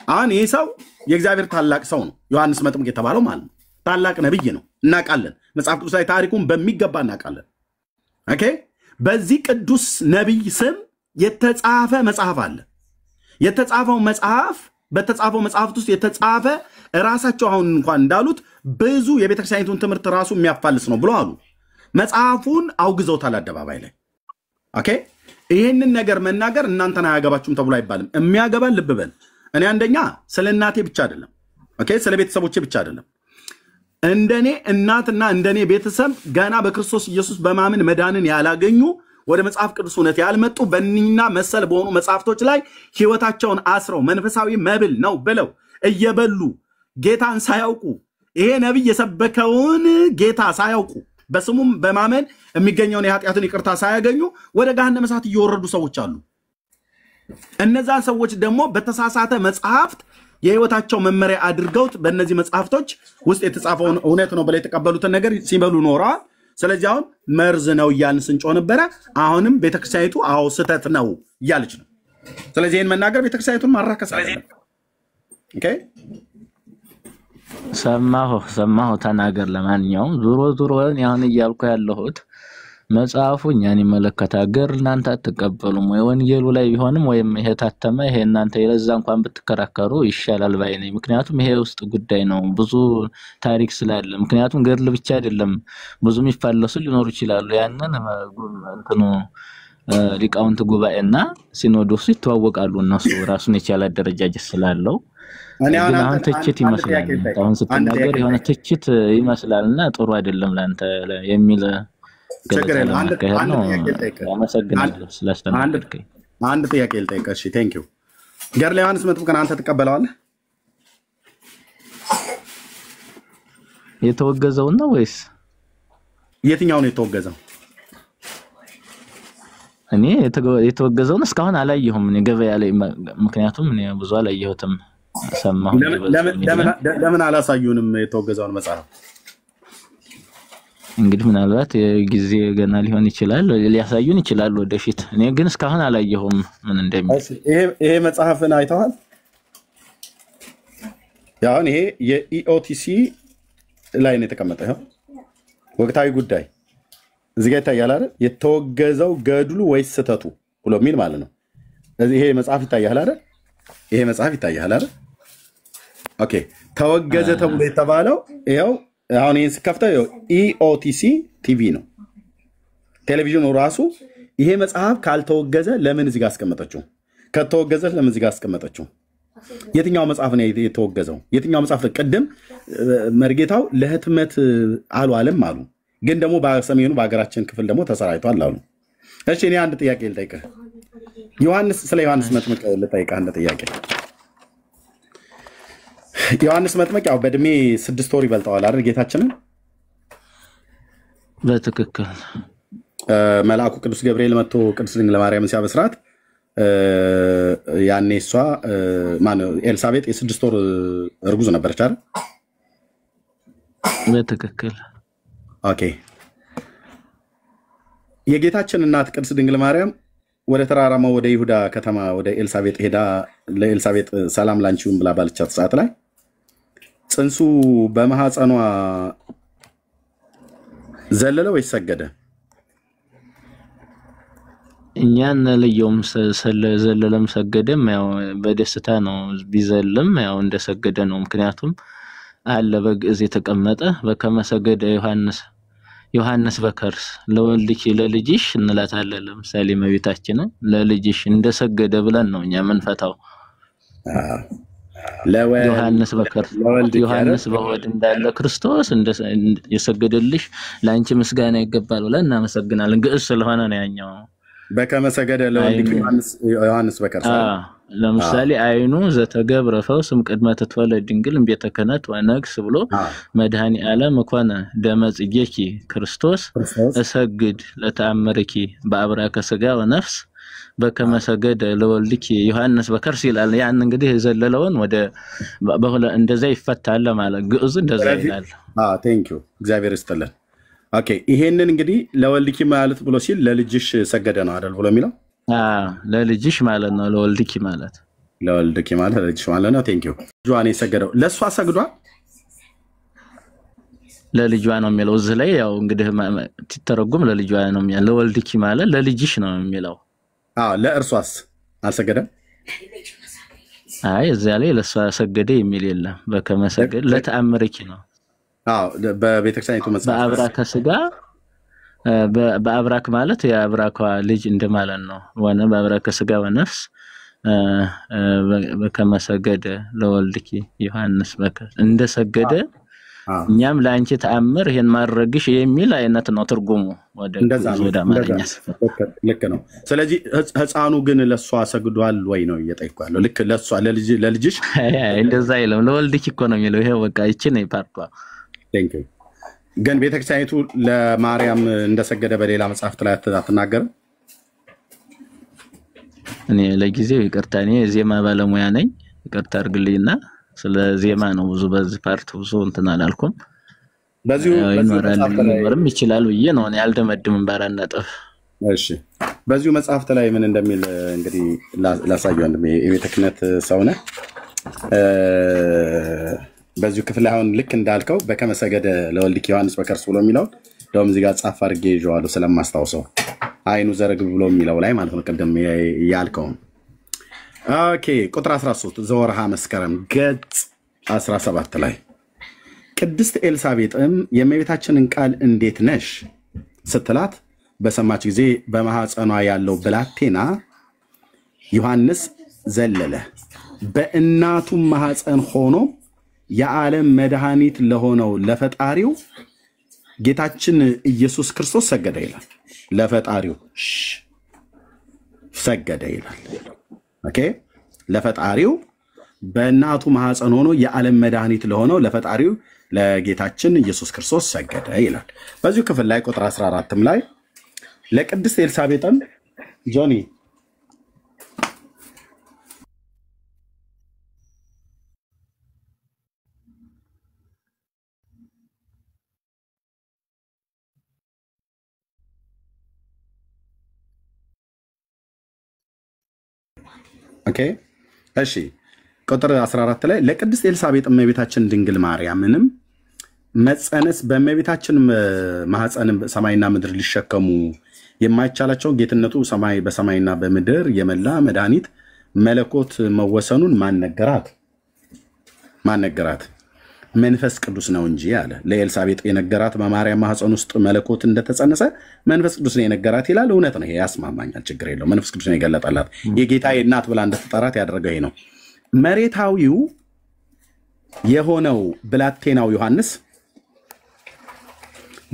አሁን ይህ ሰው የእግዚአብሔር ታላቅ ሰው ነው፣ ዮሐንስ መጥምቅ የተባለው ማለት ነው። ታላቅ ነብይ ነው፣ እናውቃለን። መጽሐፍ ቅዱስ ላይ ታሪኩን በሚገባ እናውቃለን። ኦኬ። በዚህ ቅዱስ ነብይ ስም የተጻፈ መጽሐፍ አለ። የተጻፈው መጽሐፍ በተጻፈው መጽሐፍት ውስጥ የተጻፈ ራሳቸው አሁን እንኳን እንዳሉት ብዙ የቤተክርስቲያኒቱን ትምህርት ራሱ የሚያፋልስ ነው ብሎ አሉ። መጽሐፉን አውግዘውታል አደባባይ ላይ። ኦኬ። ይህንን ነገር መናገር እናንተን አያገባችሁም ተብሎ አይባልም። የሚያገባን ልብ በል። እኔ አንደኛ ስለ እናቴ ብቻ አይደለም፣ ኦኬ፣ ስለ ቤተሰቦቼ ብቻ አይደለም። እንደኔ እናትና እንደኔ ቤተሰብ ገና በክርስቶስ ኢየሱስ በማመን መዳንን ያላገኙ ወደ መጽሐፍ ቅዱስ እውነት ያልመጡ በእኒና መሰል በሆኑ መጽሐፍቶች ላይ ህይወታቸውን አስረው መንፈሳዊ መብል ነው ብለው እየበሉ ጌታን ሳያውቁ ይሄ ነብይ የሰበከውን ጌታ ሳያውቁ በስሙም በማመን የሚገኘውን የኃጢአትን ይቅርታ ሳያገኙ ወደ ገሃነመ እሳት እየወረዱ ሰዎች አሉ። እነዛ ሰዎች ደግሞ በተሳሳተ መጽሐፍት የህይወታቸው መመሪያ አድርገውት በእነዚህ መጽሐፍቶች ውስጥ የተጻፈውን እውነት ነው ብለው የተቀበሉትን ነገር ሲበሉ ኖረዋል። ስለዚህ አሁን መርዝ ነው እያልን ስንጮህ ነበረ። አሁንም ቤተክርስቲያኒቱ አዎ ስህተት ነው እያለች ነው። ስለዚህ ይህን መናገር ቤተክርስቲያኒቱን ማራከስ አይደለም። ኦኬ። ሰማሁ ተናገር። ለማንኛውም ዙሮ አሁን እያልኩ ያለሁት መጽሐፉ እኛን ይመለከታል። ገር እናንተ አትቀበሉም ወይ? ወንጌሉ ላይ ቢሆንም ወይም ይሄ ታተመ ይሄ እናንተ የለዛ እንኳን ብትከራከሩ ይሻላል ባይ ነኝ። ምክንያቱም ይሄ ውስጥ ጉዳይ ነው፣ ብዙ ታሪክ ስላለ። ምክንያቱም ገርል ብቻ አይደለም ብዙ የሚፋለሱ ሊኖሩ ይችላሉ። ያንን እንትኑ ሊቃውንት ጉባኤና ሲኖዶሱ ይተዋወቃሉ። እነሱ ራሱን የቻለ አደረጃጀት ስላለው አሁን ትችት ይመስላል። አሁን ስትናገር የሆነ ትችት ይመስላልና ጥሩ አይደለም ላንተ የሚል ገለጻ ነው። አመሰግናለሁ ስላስተናገድከኝ። አንድ ጥያቄ ልጠይቅህ። እሺ ቴንክ ዩ። ገድለ ዮሐንስ መጥምቅን አንተ ትቀበለዋለህ? የተወገዘው ነው ወይስ የትኛው ነው የተወገዘው? እኔ የተወገዘውን እስካሁን አላየሁም እኔ ገበያ ላይ ምክንያቱም እኔ ብዙ አላየሁትም ሰማሁ ለምን አላሳዩንም የተወገዘውን መጽሐፍ እንግዲህ ምናልባት ጊዜ ገና ሊሆን ይችላል ሊያሳዩን ይችላል ወደፊት እኔ ግን እስካሁን አላየሁም ምን እንደሚል ይሄ መጽሐፍን አይተዋል ያው ይሄ የኢኦቲሲ ላይ ነው የተቀመጠው ወቅታዊ ጉዳይ እዚህ ጋር ይታያል አይደል የተወገዘው ገድሉ ወይስ ስተቱ ብሎ የሚል ማለት ነው ይሄ መጽሐፍ ይታያል አይደል ይሄ መጽሐፍ ይታያል አይደል ኦኬ ተወገዘ ተብሎ የተባለው ይሄው አሁን ይሄን ስከፍተው ኢኦቲሲ ቲቪ ነው ቴሌቪዥኑ ራሱ ይሄ መጽሐፍ ካልተወገዘ ለምን እዚህ ጋር አስቀመጠችው ከተወገዘ ለምን እዚህ ጋር አስቀመጠችው የትኛው መጽሐፍ ነው የተወገዘው የትኛው መጽሐፍ ቀደም መርጌታው ለህትመት አልዋለም አሉ ግን ደግሞ በሰሜኑ በአገራችን ክፍል ደግሞ ተሰራይቷል አሉ እሺ እኔ አንድ ጥያቄ ልጠይቅህ ዮሐንስ ስለ ዮሐንስ መጥምቅ ልጠይቅህ አንድ ጥያቄ ዮሐንስ መጥምቅ ያው በእድሜ 6 ወር ይበልጣል አይደል ጌታችንን በትክክል መልአኩ ቅዱስ ገብርኤል መጥቶ ቅድስት ድንግል ማርያምን ሲያበስራት ያኔ እሷ ማነው ኤልሳቤጥ የ6 ወር እርጉዝ ነበረች አይደል በትክክል ኦኬ የጌታችን እናት ቅድስት ድንግል ማርያም ወደ ተራራማው ወደ ይሁዳ ከተማ ወደ ኤልሳቤጥ ሄዳ ለኤልሳቤጥ ሰላም ላንቺውን ብላ ባለቻት ሰዓት ላይ ጽንሱ በማህፀኗ ዘለለ ወይ ሰገደ እኛን ለየውም ዘለለም ሰገደም ያው በደስታ ነው ቢዘልም ያው እንደሰገደ ነው ምክንያቱም አለ በግዕዝ የተቀመጠ በከመሰገደ ዮሐንስ በከርስ ለወልድኪ ለልጅሽ እንላታለን ለምሳሌ መቤታችን ለልጅሽ እንደሰገደ ብለን ነው እኛ መንፈታው ዮሐንስ በከርስ ዮሐንስ በወድ እንዳለ ክርስቶስ የሰገደልሽ ላንቺ ምስጋና ይገባል ብለን እናመሰግናለን ግዕዝ ስለሆነ ነው ያኛው በከመሰገደ ለወልድኪ ዮሐንስ በከርስ ለምሳሌ አይኑ ዘተገብረ ፈውስም ቅድመ ተትወለድ ድንግል እምቤተ ክህነት ወነግስ ብሎ መድኃኒ ዓለም ኮነ ደመጽጌኪ ክርስቶስ እሰግድ ለተአምርኪ በአብራከ ሥጋ ወነፍስ በከመሰገደ ለወልድኪ ዮሐንስ በከርስ ይላል ያን እንግዲህ ዘለለውን ወደ በሁለ እንደዛ ይፈታል ማለት ግዕዙ እንደዛ ይላል ቴንክ ዩ እግዚአብሔር ይስጥልን ኦኬ ይሄንን እንግዲህ ለወልድኪ ማለት ብሎ ሲል ለልጅሽ ሰገደ ነው አይደል ብሎ የሚለው ለልጅሽ ማለት ነው ለወልድኪ ማለት ለልጅሽ ማለት ነው ቴንክ ዩ ጆአኔ ሰገደው ለሷ ሰግዷል ለልጇ ነው የሚለው እዚህ ላይ ያው እንግዲህ ተተረጉም ለልጇ ነው የሚለው ለወልድኪ ማለት ለልጅሽ ነው የሚለው ለእርሷስ አልሰገደም አይ እዚያ ላይ ለሷ ሰገደ የሚል የለም በከመሰገደ ለተአምርኪ ነው በቤተክርስቲያኒቱ መጽሐፍ በአብራከ ሥጋ በአብራክ ማለት የአብራኳ ልጅ እንደማለት ነው ወነ በአብራከ ሥጋ ወነፍስ በከመሰገደ ለወልድኪ ዮሐንስ በከርስ እንደሰገደ እኛም ላንቺ ተአምር ይሄን ማድረግሽ የሚል አይነት ነው ትርጉሙ ወደ አማርኛ ልክ ነው ስለዚህ ህፃኑ ግን ለሷ ሰግዷል ወይ ነው እየጠይቀዋለሁ ልክ ለሷ ለልጅሽ እንደዛ አይለም ለወልድኪ እኮ ነው የሚለው ይሄ በቃ እቺ ነው ፓርቷ ቴንክ ዩ ግን ቤተክርስቲያኒቱ ለማርያም እንደሰገደ በሌላ መጽሐፍት ላይ አትናገርም እኔ ለጊዜው ይቅርታ እኔ ዜማ ባለሙያ ነኝ ይቅርታ አድርግልኝና ስለ ዜማ ነው ብዙ በዚህ ፓርት ብዙ እንትን አላልኩም በዚሁ ይኖርም ይችላል ብዬ ነው እኔ አልደመድምም ባራነጥፍ እሺ በዚሁ መጽሐፍት ላይ ምን እንደሚል እንግዲህ ላሳየው አንድ የቤተ ክህነት ሰው ነህ በዚሁ ክፍል አሁን ልክ እንዳልከው በከመሰገደ ለወልድኪ ዮሐንስ በከርስ ብሎ የሚለው ደም እዚህ ጋር ጻፍ አድርጌ ይዤዋለሁ ስለማስታውሰው አይኑ ዘረግ ብሎ የሚለው ላይ ማለት ነው ቀደም ያልከው ኦኬ ቁጥር 13 ዘወርሃ መስከረም ገጽ 17 ላይ ቅድስት ኤልሳቤጥም የእመቤታችንን ቃል እንዴት ነሽ ስትላት በሰማች ጊዜ በማህፀኗ ያለው ብላቴና ዮሐንስ ዘለለ በእናቱ ማህፀን ሆኖ የዓለም መድኃኒት ለሆነው ለፈጣሪው ጌታችን ኢየሱስ ክርስቶስ ሰገደ ይላል ለፈጣሪው ሰገደ ይላል ኦኬ ለፈጣሪው በእናቱ ማህፀን ሆኖ የዓለም መድኃኒት ለሆነው ለፈጣሪው ለጌታችን ኢየሱስ ክርስቶስ ሰገደ ይላል በዚሁ ክፍል ላይ ቁጥር 14ም ላይ ለቅድስት ኤልሳቤጥም ጆኒ ኦኬ እሺ ቁጥር 14 ላይ ለቅድስት ኤልሳቤጥ እመቤታችን ድንግል ማርያምንም መጸነስ በእመቤታችን ማህፀን ሰማይና ምድር ሊሸከሙ የማይቻላቸው ጌትነቱ ሰማይ በሰማይና በምድር የመላ መድኃኒት መለኮት መወሰኑን ማን ነገራት? መንፈስ ቅዱስ ነው እንጂ አለ። ለኤልሳቤጥ የነገራት በማርያም ማህፀን ውስጥ መለኮት እንደተጸነሰ መንፈስ ቅዱስ ነው የነገራት ይላል። እውነት ነው፣ ይሄ ያስማማኛል፣ ችግር የለው። መንፈስ ቅዱስ ነው የገለጠላት። የጌታዬ እናት ብላ እንደተጠራት ያደረገው ይሄ ነው። መሬታዊው የሆነው ብላቴናው ዮሐንስ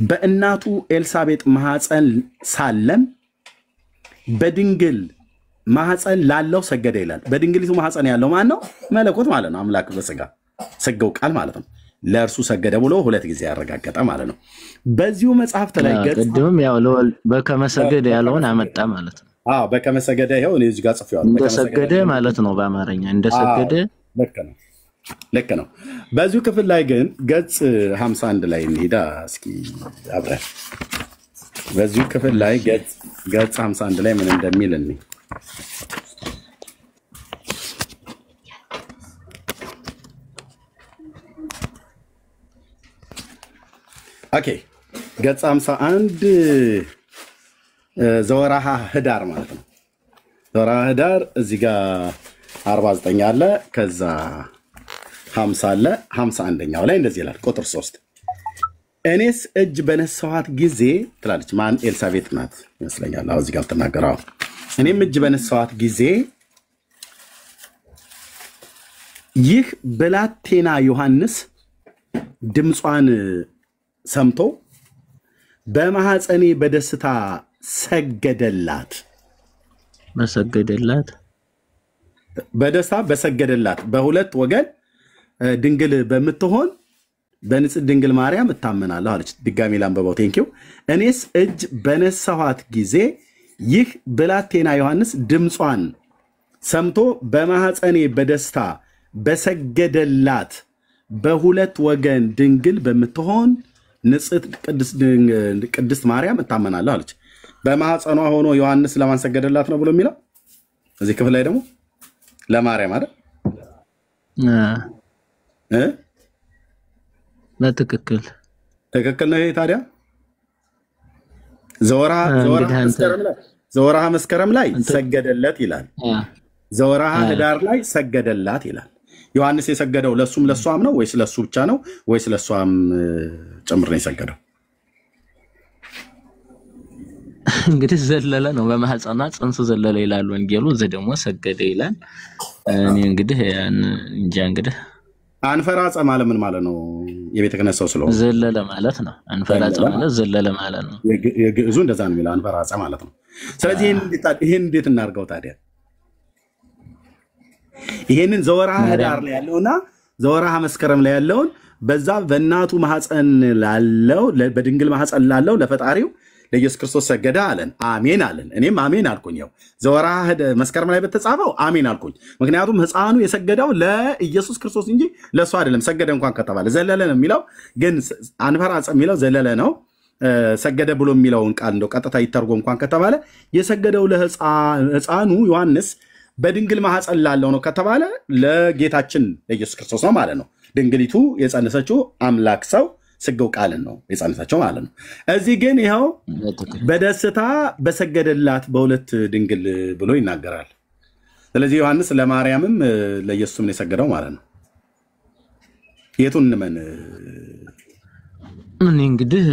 በእናቱ ኤልሳቤጥ ማህፀን ሳለም በድንግል ማህፀን ላለው ሰገደ ይላል። በድንግሊቱ ማህፀን ያለው ማን ነው? መለኮት ማለት ነው። አምላክ በስጋ ሰገው ቃል ማለት ነው። ለእርሱ ሰገደ ብሎ ሁለት ጊዜ ያረጋገጠ ማለት ነው። በዚሁ መጽሐፍ ላይ ቅድምም ያው በከመሰገደ ያለውን አመጣ ማለት ነው። በከመሰገደ ይኸው እኔ እዚህ ጋር ጽፌዋለሁ። እንደሰገደ ማለት ነው በአማርኛ እንደሰገደ። ልክ ነው። በዚሁ ክፍል ላይ ግን ገጽ 51 ላይ እንሂዳ እስኪ አብረን። በዚሁ ክፍል ላይ ገጽ 51 ላይ ምን እንደሚል እንይ። ኦኬ ገጽ 51 ዘወርሃ ህዳር ማለት ነው። ዘወርሃ ህዳር እዚህ ጋር 49 አለ፣ ከዛ 50 አለ። 51ኛው ላይ እንደዚህ ይላል ቁጥር 3 እኔስ እጅ በነሳኋት ጊዜ ትላለች። ማን? ኤልሳቤጥ ናት ይመስለኛል። እዚህ ጋር ተናገረው። እኔም እጅ በነሳኋት ጊዜ ይህ ብላቴና ዮሐንስ ድምጿን ሰምቶ በማህፀኔ በደስታ ሰገደላት። በደስታ በሰገደላት በሁለት ወገን ድንግል በምትሆን በንጽሕት ድንግል ማርያም እታመናለሁ አለች። ድጋሚ ላንበባው። ቴንኪው። እኔስ እጅ በነሳኋት ጊዜ ይህ ብላቴና ዮሐንስ ድምጿን ሰምቶ በማህፀኔ በደስታ በሰገደላት በሁለት ወገን ድንግል በምትሆን ንጽሕት ቅድስት ማርያም እታመናለሁ አለች። በማህፀኗ ሆኖ ዮሐንስ ለማን ሰገደላት ነው ብሎ የሚለው እዚህ ክፍል ላይ ደግሞ ለማርያም አይደል? በትክክል ነው። ይሄ ታዲያ ዘወርሃ መስከረም ላይ ሰገደለት ይላል። ዘወርሃ ህዳር ላይ ሰገደላት ይላል። ዮሐንስ የሰገደው ለሱም ለሷም ነው ወይስ ለሱ ብቻ ነው ወይስ ለሷም ጭምር ነው የሰገደው? እንግዲህ ዘለለ ነው። በማህፀኗ ጽንሱ ዘለለ ይላል ወንጌሉ። እዚህ ደግሞ ሰገደ ይላል። እኔ እንግዲህ እንጃ። እንግዲህ አንፈራጸ ማለት ምን ማለት ነው? የቤተ ክህነት ሰው ስለሆነ ዘለለ ማለት ነው። አንፈራጸ ማለት ዘለለ ማለት ነው። የግዕዙ እንደዛ ነው የሚለው፣ አንፈራጸ ማለት ነው። ስለዚህ ይሄን እንዴት እናድርገው ታዲያ? ይሄንን ዘወርሃ ህዳር ላይ ያለውና ዘወርሃ መስከረም ላይ ያለውን በዛ በእናቱ ማህፀን ላለው በድንግል ማህፀን ላለው ለፈጣሪው ለኢየሱስ ክርስቶስ ሰገደ አለን። አሜን አለን። እኔም አሜን አልኩኝ። ያው ዘወርሃ መስከረም ላይ በተጻፈው አሜን አልኩኝ። ምክንያቱም ህፃኑ የሰገደው ለኢየሱስ ክርስቶስ እንጂ ለሱ አይደለም። ሰገደ እንኳን ከተባለ ዘለለ ነው የሚለው፣ ግን አንፈራጸ የሚለው ዘለለ ነው። ሰገደ ብሎ የሚለውን ቃል እንደው ቀጥታ ይተርጎም እንኳን ከተባለ የሰገደው ለህፃኑ ዮሐንስ በድንግል ማህፀን ላለው ነው ከተባለ ለጌታችን ለኢየሱስ ክርስቶስ ነው ማለት ነው። ድንግሊቱ የጸነሰችው አምላክ ሰው ስጋው ቃልን ነው የጸነሰችው ማለት ነው። እዚህ ግን ይኸው በደስታ በሰገደላት በሁለት ድንግል ብሎ ይናገራል። ስለዚህ ዮሐንስ ለማርያምም ለኢየሱስም ነው የሰገደው ማለት ነው። የቱን እንመን? እኔ እንግዲህ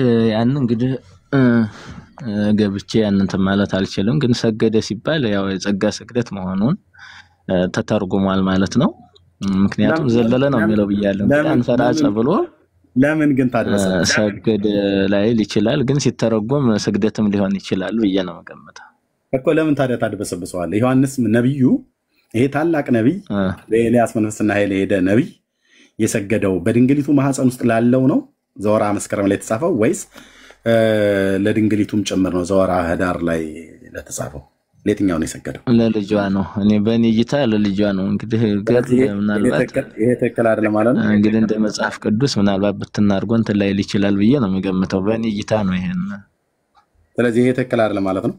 ገብቼ ያንን ማለት አልችልም። ግን ሰገደ ሲባል ያው የጸጋ ስግደት መሆኑን ተተርጉሟል ማለት ነው። ምክንያቱም ዘለለ ነው የሚለው ብያለሁ። አንፈራጸ ብሎ ለምን ግን ታድበሰ ሰገደ ላይ ይችላል፣ ግን ሲተረጎም ስግደትም ሊሆን ይችላል ብዬ ነው መገመተው እኮ። ለምን ታዲያ ታድበሰብሰዋለህ? ዮሐንስ ነብዩ፣ ይሄ ታላቅ ነብይ፣ በኤልያስ መንፈስና ኃይል የሄደ ነብይ የሰገደው በድንግሊቱ ማህፀን ውስጥ ላለው ነው ዘወርሃ መስከረም ላይ የተጻፈው ወይስ ለድንግሊቱም ጭምር ነው ዘወርሃ ህዳር ላይ ለተጻፈው? ለየትኛው ነው የሰገደው? ለልጇ ነው። እኔ በእኔ እይታ ለልጇ ነው። እንግዲህ ገድል ምናልባት ይሄ ትክክል አይደለም ማለት ነው። እንግዲህ እንደ መጽሐፍ ቅዱስ ምናልባት ብትናርጎ እንትን ላይ ይችላል ብዬ ነው የምገምተው። በእኔ እይታ ነው ይሄን። ስለዚህ ይሄ ትክክል አይደለም ማለት ነው።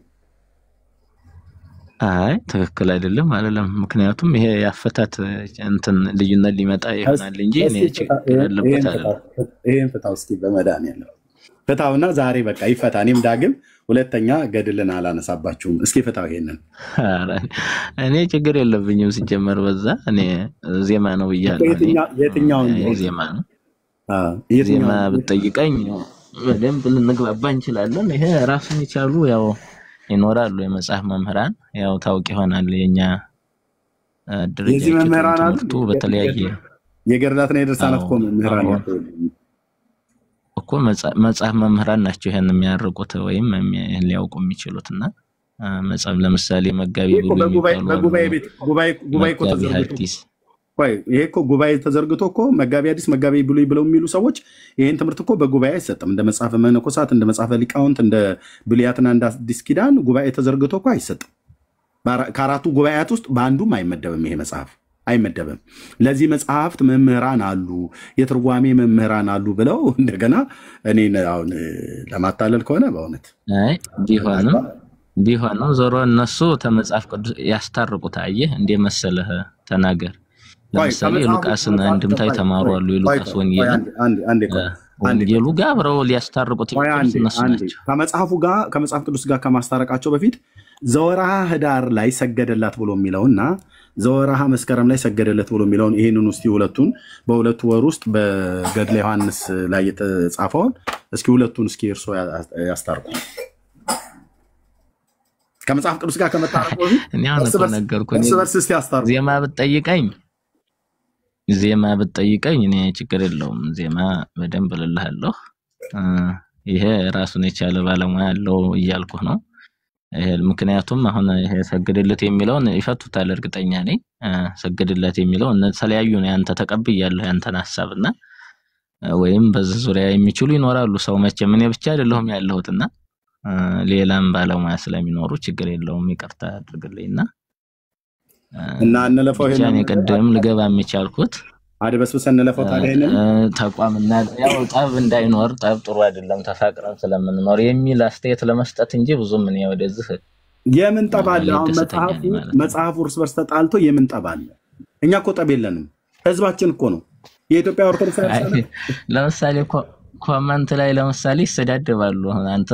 አይ ትክክል አይደለም አይደለም። ምክንያቱም ይሄ ያፈታት እንትን ልዩነት ሊመጣ ይሆናል እንጂ እኔ ችግር ያለበት አይደለም። ይሄን ፍታው እስኪ በመድኃኒዓለም ፍታውና ዛሬ በቃ ይፈታ። እኔም ዳግም ሁለተኛ ገድልን አላነሳባችሁም። እስኪ ፍታው ይሄንን። እኔ ችግር የለብኝም ሲጀመር በዛ እኔ ዜማ ነው ብያለሁ። የትኛው ዜማ ነው? ዜማ ብትጠይቀኝ በደንብ ልንግባባ እንችላለን። ይሄ ራሱን የቻሉ ያው ይኖራሉ የመጽሐፍ መምህራን ያው ታውቂ ይሆናል የኛ ድርጅት ትምህርቱ በተለያየ የገድላትና የድርሳናት እኮ መምህራን እኮ መጽሐፍ መምህራን ናቸው ይሄን የሚያርቁት ወይም ሊያውቁ የሚችሉትና መጽሐፍ ለምሳሌ መጋቢ ይሄ እኮ ጉባኤ ተዘርግቶ እኮ መጋቢ ሐዲስ መጋቢ ብሉይ ብለው የሚሉ ሰዎች ይሄን ትምህርት እኮ በጉባኤ አይሰጥም። እንደ መጽሐፈ መነኮሳት እንደ መጽሐፈ ሊቃውንት እንደ ብሉያትና እንደ አዲስ ኪዳን ጉባኤ ተዘርግቶ እኮ አይሰጥም። ከአራቱ ጉባኤያት ውስጥ በአንዱም አይመደብም። ይሄ መጽሐፍ አይመደብም። ለዚህ መጽሐፍት መምህራን አሉ፣ የትርጓሜ መምህራን አሉ ብለው እንደገና እኔ አሁን ለማታለል ከሆነ በእውነት አይ ቢሆንም ዞሮ እነሱ ተመጽሐፍ ቅዱስ ያስታርቁት። አየህ እንደ መሰለህ ተናገር። ለምሳሌ ሉቃስን አንድምታ የተማሩ አሉ። የሉቃስ ወንጌሉ ጋር አብረው ሊያስታርቁት እነሱ ናቸው። ከመጽሐፍ ቅዱስ ጋር ከማስታረቃቸው በፊት ዘወርሃ ህዳር ላይ ሰገደላት ብሎ የሚለውና ዘወርሃ መስከረም ላይ ሰገደለት ብሎ የሚለውን ይሄንን እስቲ ሁለቱን በሁለቱ ወር ውስጥ በገድለ ዮሐንስ ላይ የተጻፈውን እስኪ ሁለቱን እስኪ እርሶ ያስታርቁ። ከመጽሐፍ ቅዱስ ጋር ከመታረቁ እርስ በርስ እስቲ ያስታርቁ። ዜማ ብትጠይቀኝ እኔ ችግር የለውም። ዜማ በደንብ እልልሃለሁ። ይሄ ራሱን የቻለ ባለሙያ አለው እያልኩህ ነው። ምክንያቱም አሁን ይሄ ሰገደለት የሚለውን ይፈቱታል እርግጠኛ ነኝ። ሰገደለት የሚለው ተለያዩ ነው። ያንተ ተቀብያለሁ ያንተን ሐሳብና ወይም በዚህ ዙሪያ የሚችሉ ይኖራሉ። ሰው መቼም እኔ ብቻ አይደለሁም ያለሁትና ሌላም ባለሙያ ስለሚኖሩ ችግር የለውም። ይቅርታ አድርግልኝና እና እንለፈው ይሄን ቀደም ልገባ የሚቻልኩት አድበስብሰን እንለፈው። ታዲያ ይሄንን ተቋምና ያው ጠብ እንዳይኖር ጠብ ጥሩ አይደለም ተፋቅረን ስለምንኖር የሚል አስተያየት ለመስጠት እንጂ ብዙም ምን ወደዚህ የምን ጠብ አለ? አሁን መጽሐፉ እርስ በርስ ተጣልቶ የምን ጠብ አለ? እኛ እኮ ጠብ የለንም። ህዝባችን እኮ ነው የኢትዮጵያ ኦርቶዶክስ ተዋሕዶ። ለምሳሌ ኮመንት ላይ ለምሳሌ ይሰዳደባሉ። አንተ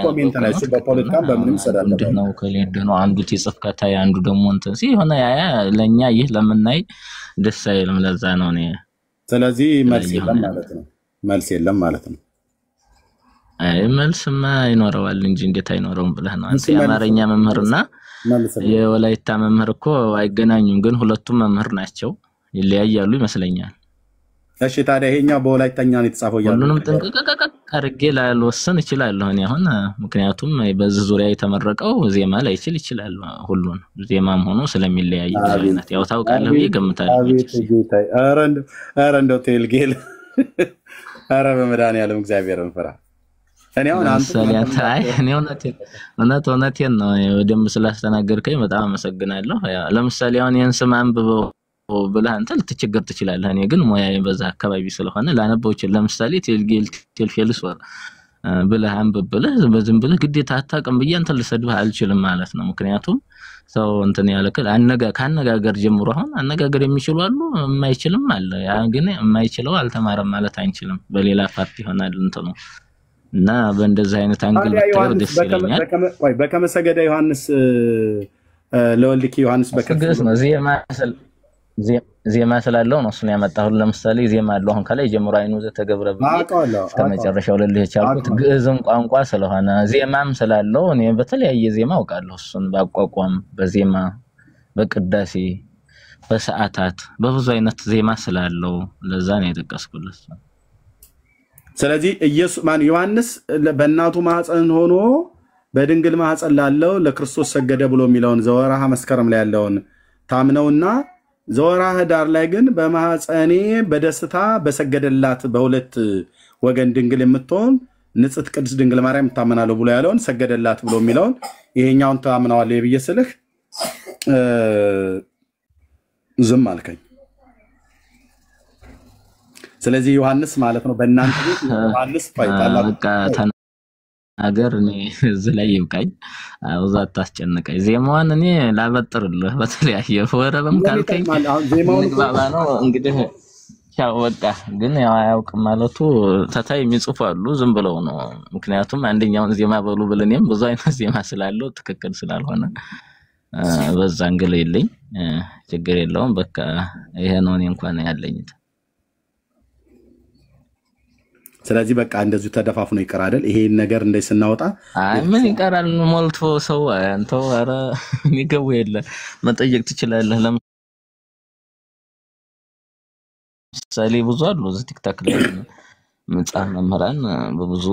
ኮሜንት ላይ በፖለቲካም በምንም ይሰዳደባሉ ነው ከሌንድ ነው አንዱ ሲጽፍ ከታይ አንዱ ደግሞ እንትን ሲሆነ ያ ለኛ ይህ ለምናይ ደስ አይልም። ለዛ ነው እኔ ስለዚህ መልስ የለም ማለት ነው። መልስ የለም ማለት ነው። አይ መልስማ ይኖረዋል እንጂ እንዴት አይኖረውም ብለህ ነው አንተ። የአማርኛ መምህርና የወላይታ መምህር እኮ አይገናኙም፣ ግን ሁለቱም መምህር ናቸው። ይለያያሉ ይመስለኛል። እሺ ታዲያ ይሄኛው በወላይታኛ ነው የተጻፈው ያለው ሁሉንም ጥንቅቅ አድርጌ ላልወሰን እችላለሁ እኔ አሁን። ምክንያቱም በዚህ ዙሪያ የተመረቀው ዜማ ላይ ይችላል ሁሉን ዜማም ሆኖ ስለሚለያይ አይነት ያው ታውቃለህ ብዬ ገምታለሁ። ኧረ እንደው ቴልጌል ኧረ በመድኃኒዓለም እግዚአብሔርን ፍራ። እኔ አሁን እኔ እውነቴን ነው በደንብ ስላስተናገርከኝ በጣም አመሰግናለሁ። ለምሳሌ አሁን ይሄን ስም አንብበው ብለህ አንተ ልትቸገር ትችላለህ። እኔ ግን ሞያዬ በዛ አካባቢ ስለሆነ ላነበው ይችላል። ለምሳሌ ቴልፌልስ ወር ብለህ አንብብ ብለህ በዝም ብለህ ግዴታ አታውቅም ብዬ አንተ ልሰድብህ አልችልም ማለት ነው። ምክንያቱም ሰው እንትን ያለከል ካነጋገር ጀምሮ አሁን አነጋገር የሚችሉ አሉ፣ የማይችልም አለ። ያ ግን የማይችለው አልተማረም ማለት አንችልም። በሌላ ፓርቲ ይሆናል እንትኑ እና በእንደዚህ አይነት አንግል ብታየው ደስ ይለኛል። በከመሰገደ ዮሐንስ ለወልድኪ ዮሐንስ በከመሰገደ ነው ዜማ ስላለው ነው እሱን ያመጣሁት። ለምሳሌ ዜማ አለው አሁን ከላይ ጀምሮ አይኑ ዘተገብረ እስከመጨረሻው ለልህ የቻልኩት ግዕዝም ቋንቋ ስለሆነ ዜማም ስላለው እኔ በተለያየ ዜማ አውቃለሁ። እሱን ባቋቋም በዜማ በቅዳሴ በሰዓታት በብዙ አይነት ዜማ ስላለው ለዛ ነው የጠቀስኩልህ። ስለዚህ ዮሐንስ በእናቱ ማህፀን ሆኖ በድንግል ማህፀን ላለው ለክርስቶስ ሰገደ ብሎ የሚለውን ዘወርሃ መስከረም ላይ ያለውን ታምነውና ዘወርሃ ህዳር ላይ ግን በማህፀኔ በደስታ በሰገደላት በሁለት ወገን ድንግል የምትሆን ንጽሕት ቅድስት ድንግል ማርያም ታመናለሁ ብሎ ያለውን ሰገደላት ብሎ የሚለውን ይሄኛውን ታምናዋለህ ብዬ ስልህ ዝም አልከኝ። ስለዚህ ዮሐንስ ማለት ነው በእናንተ ቤት ዮሐንስ ፋይታላ አገር እኔ እዚህ ላይ ይብቃኝ። አውዛ አታስጨንቀኝ። ዜማዋን እኔ ላበጥርልህ በተለያየ ወረበም ካልከኝ ግባባ ነው እንግዲህ ያው በቃ ግን ያው አያውቅም ማለቱ ተታይ የሚጽፉ አሉ ዝም ብለው ነው። ምክንያቱም አንደኛውን ዜማ በሉ ብለኔም ብዙ አይነት ዜማ ስላለው ትክክል ስላልሆነ በዛ እንግል የለኝ ችግር የለውም። በቃ ይሄ ነው እኔ እንኳን ያለኝ። ስለዚህ በቃ እንደዚሁ ተደፋፍኖ ይቀር አይደል? ይሄን ነገር እንደይ ስናወጣ አይ ምን ይቀራል? ሞልቶ ሰው አንተው አረ የሚገቡ የለ መጠየቅ ትችላለህ። ለምሳሌ ብዙ አሉ እዚህ ቲክታክ ላይ መጽሐፍ መምህራን በብዙ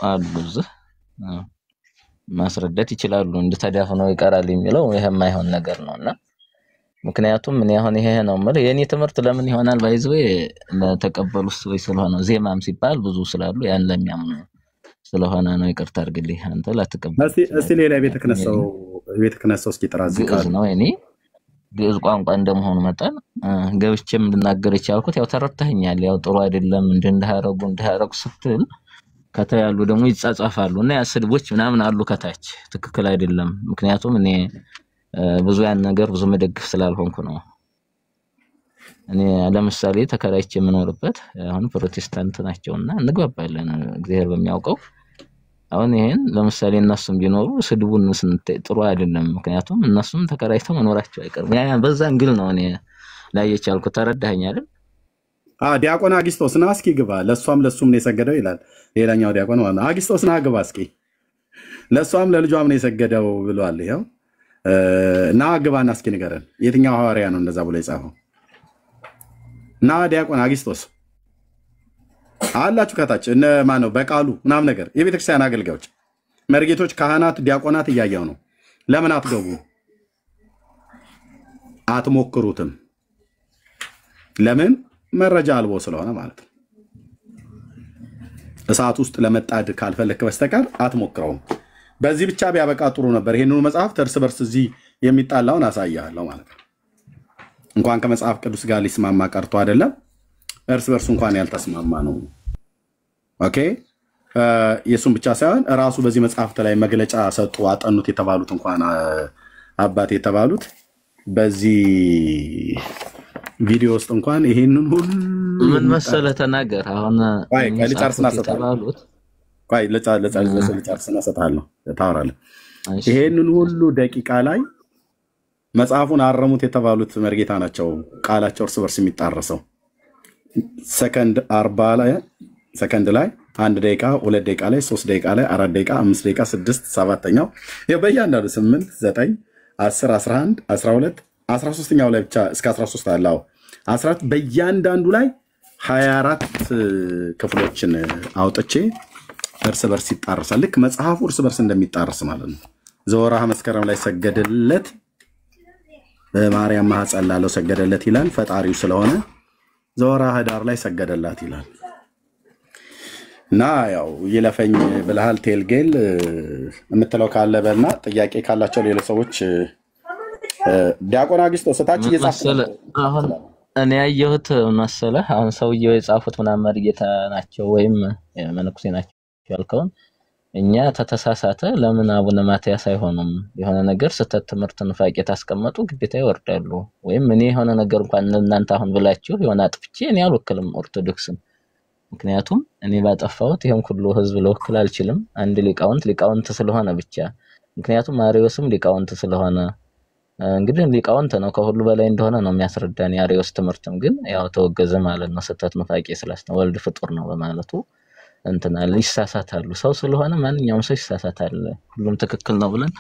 አሉ እዚህ ማስረዳት ይችላሉ። እንደተዳፍኖ ይቀራል የሚለው ይሄ የማይሆን ነገር ነውና ምክንያቱም ምን ያሆን ይሄ ነው ማለት የኔ ትምህርት ለምን ይሆናል ባይዘው ለተቀበሉት ሰዎች ስለሆነ ዜማም ሲባል ብዙ ስላሉ ያን ለሚያምኑ ስለሆነ ነው። ይቅርታ አድርግልኝ አንተ ላትቀበል እስቲ ሌላ ቤተ ክህነት እስኪ ጥራዝ ቃል ነው እኔ ግዕዝ ቋንቋ እንደመሆኑ መጠን ገብቼም ልናገር ይቻልኩት ያው ተረድተኛል። ያው ጥሩ አይደለም እንዳያረጉ ስትል ከተያሉ ደግሞ ይጻጻፋሉ እና ያስድቦች ምናምን አሉ ከታች ትክክል አይደለም። ምክንያቱም እኔ ብዙ ያን ነገር ብዙ መደግፍ ስላልሆንኩ ነው። እኔ ለምሳሌ ተከራይቼ የምኖርበት አሁን ፕሮቴስታንት ናቸውና እንግባባለን እግዚአብሔር በሚያውቀው። አሁን ይሄን ለምሳሌ እነሱም ቢኖሩ ስድቡን ጥሩ አይደለም። ምክንያቱም እነሱም ተከራይተው መኖራቸው አይቀርም። ያ በዛ እንግል ነው እኔ ላይ የቻልኩ ተረዳኸኝ አይደል? ዲያቆን አጊስጦስ ና እስኪ ግባ። ለሷም ለሱም ነው የሰገደው ይላል ሌላኛው ዲያቆን ማለት ነው። አጊስጦስ ና ግባ እስኪ ለሷም ለልጇም ነው የሰገደው ብሏል። ይሄው እና ግባና እስኪ ንገረን የትኛው ሐዋርያ ነው እንደዛ ብሎ የጻፈው? እና ዲያቆን አጊስጦስ አላችሁ ከታች እነ ማን ነው በቃሉ ምናምን ነገር የቤተክርስቲያን አገልጋዮች መርጌቶች ካህናት ዲያቆናት እያያው ነው። ለምን አትገቡ አትሞክሩትም? ለምን መረጃ አልቦ ስለሆነ ማለት ነው። እሳት ውስጥ ለመጣድ ካልፈለክ በስተቀር አትሞክረውም። በዚህ ብቻ ቢያበቃ ጥሩ ነበር። ይሄንኑ መጽሐፍ እርስ በርስ እዚህ የሚጣላውን አሳያለሁ ማለት ነው። እንኳን ከመጽሐፍ ቅዱስ ጋር ሊስማማ ቀርቶ አይደለም እርስ በርሱ እንኳን ያልተስማማ ነው። ኦኬ የሱም ብቻ ሳይሆን ራሱ በዚህ መጽሐፍት ላይ መግለጫ ሰጡ አጠኑት የተባሉት እንኳን አባት የተባሉት በዚህ ቪዲዮ ውስጥ እንኳን ይሄንን ሁሉ ምን መሰለ ተናገር። አሁን ለጫርስና ሰጣሉት ቆይ ለጫርስና ሰጣለሁ ታወራለህ። ይሄንን ሁሉ ደቂቃ ላይ መጽሐፉን አረሙት የተባሉት መርጌታ ናቸው። ቃላቸው እርስ በርስ የሚጣረሰው ሰከንድ 40 ላይ ሰከንድ ላይ 1 ደቂቃ 2 ደቂቃ ላይ 3 ደቂቃ ላይ 4 ደቂቃ 5 ደቂቃ 6 7ኛው በእያንዳንዱ 8 9 10 11 12 13ኛው ላይ ብቻ እስከ 13 አለው 14 በእያንዳንዱ ላይ 24 ክፍሎችን አውጥቼ እርስ በርስ ይጣረሳል። ልክ መጽሐፉ እርስ በርስ እንደሚጣረስ ማለት ነው። ዘወርኀ መስከረም ላይ ሰገደለት በማርያም ማህፀን ላለው ሰገደለት ይላል ፈጣሪው ስለሆነ። ዘወርኀ ህዳር ላይ ሰገደላት ይላል። እና ያው ይለፈኝ ብለሃል ቴልጌል የምትለው ካለ በልና ጥያቄ ካላቸው ሌሎች ሰዎች ዲያቆን አጊስጦስ ታች እየጻፈ አሁን እኔ ያየሁት መሰለህ አሁን ሰውየው የጻፉት ምናምን መርጌታ ናቸው ወይም መነኩሴ ናቸው ያልከውን እኛ ተተሳሳተ ለምን አቡነ ማትያስ አይሆኑም? የሆነ ነገር ስተት ትምህርት ንፋቄ ታስቀመጡ ግዴታ ይወርዳሉ። ወይም እኔ የሆነ ነገር እንኳን እናንተ አሁን ብላችሁ የሆነ አጥፍቼ እኔ አልወክልም ኦርቶዶክስን። ምክንያቱም እኔ ባጠፋሁት ይሄን ሁሉ ህዝብ ለወክል አልችልም። አንድ ሊቃውንት ስለሆነ ብቻ ምክንያቱም አሪዮስም ሊቃውንት ስለሆነ እንግዲህ ሊቃውንት ነው ከሁሉ በላይ እንደሆነ ነው የሚያስረዳን። የአሪዮስ ትምህርትም ግን ያው ተወገዘ ማለት ነው። ስተት ንፋቄ ስላስነ ወልድ ፍጡር ነው በማለቱ እንተናል ይሳሳታሉ። ሰው ስለሆነ ማንኛውም ሰው ይሳሳታል። ሁሉም ትክክል ነው ብለን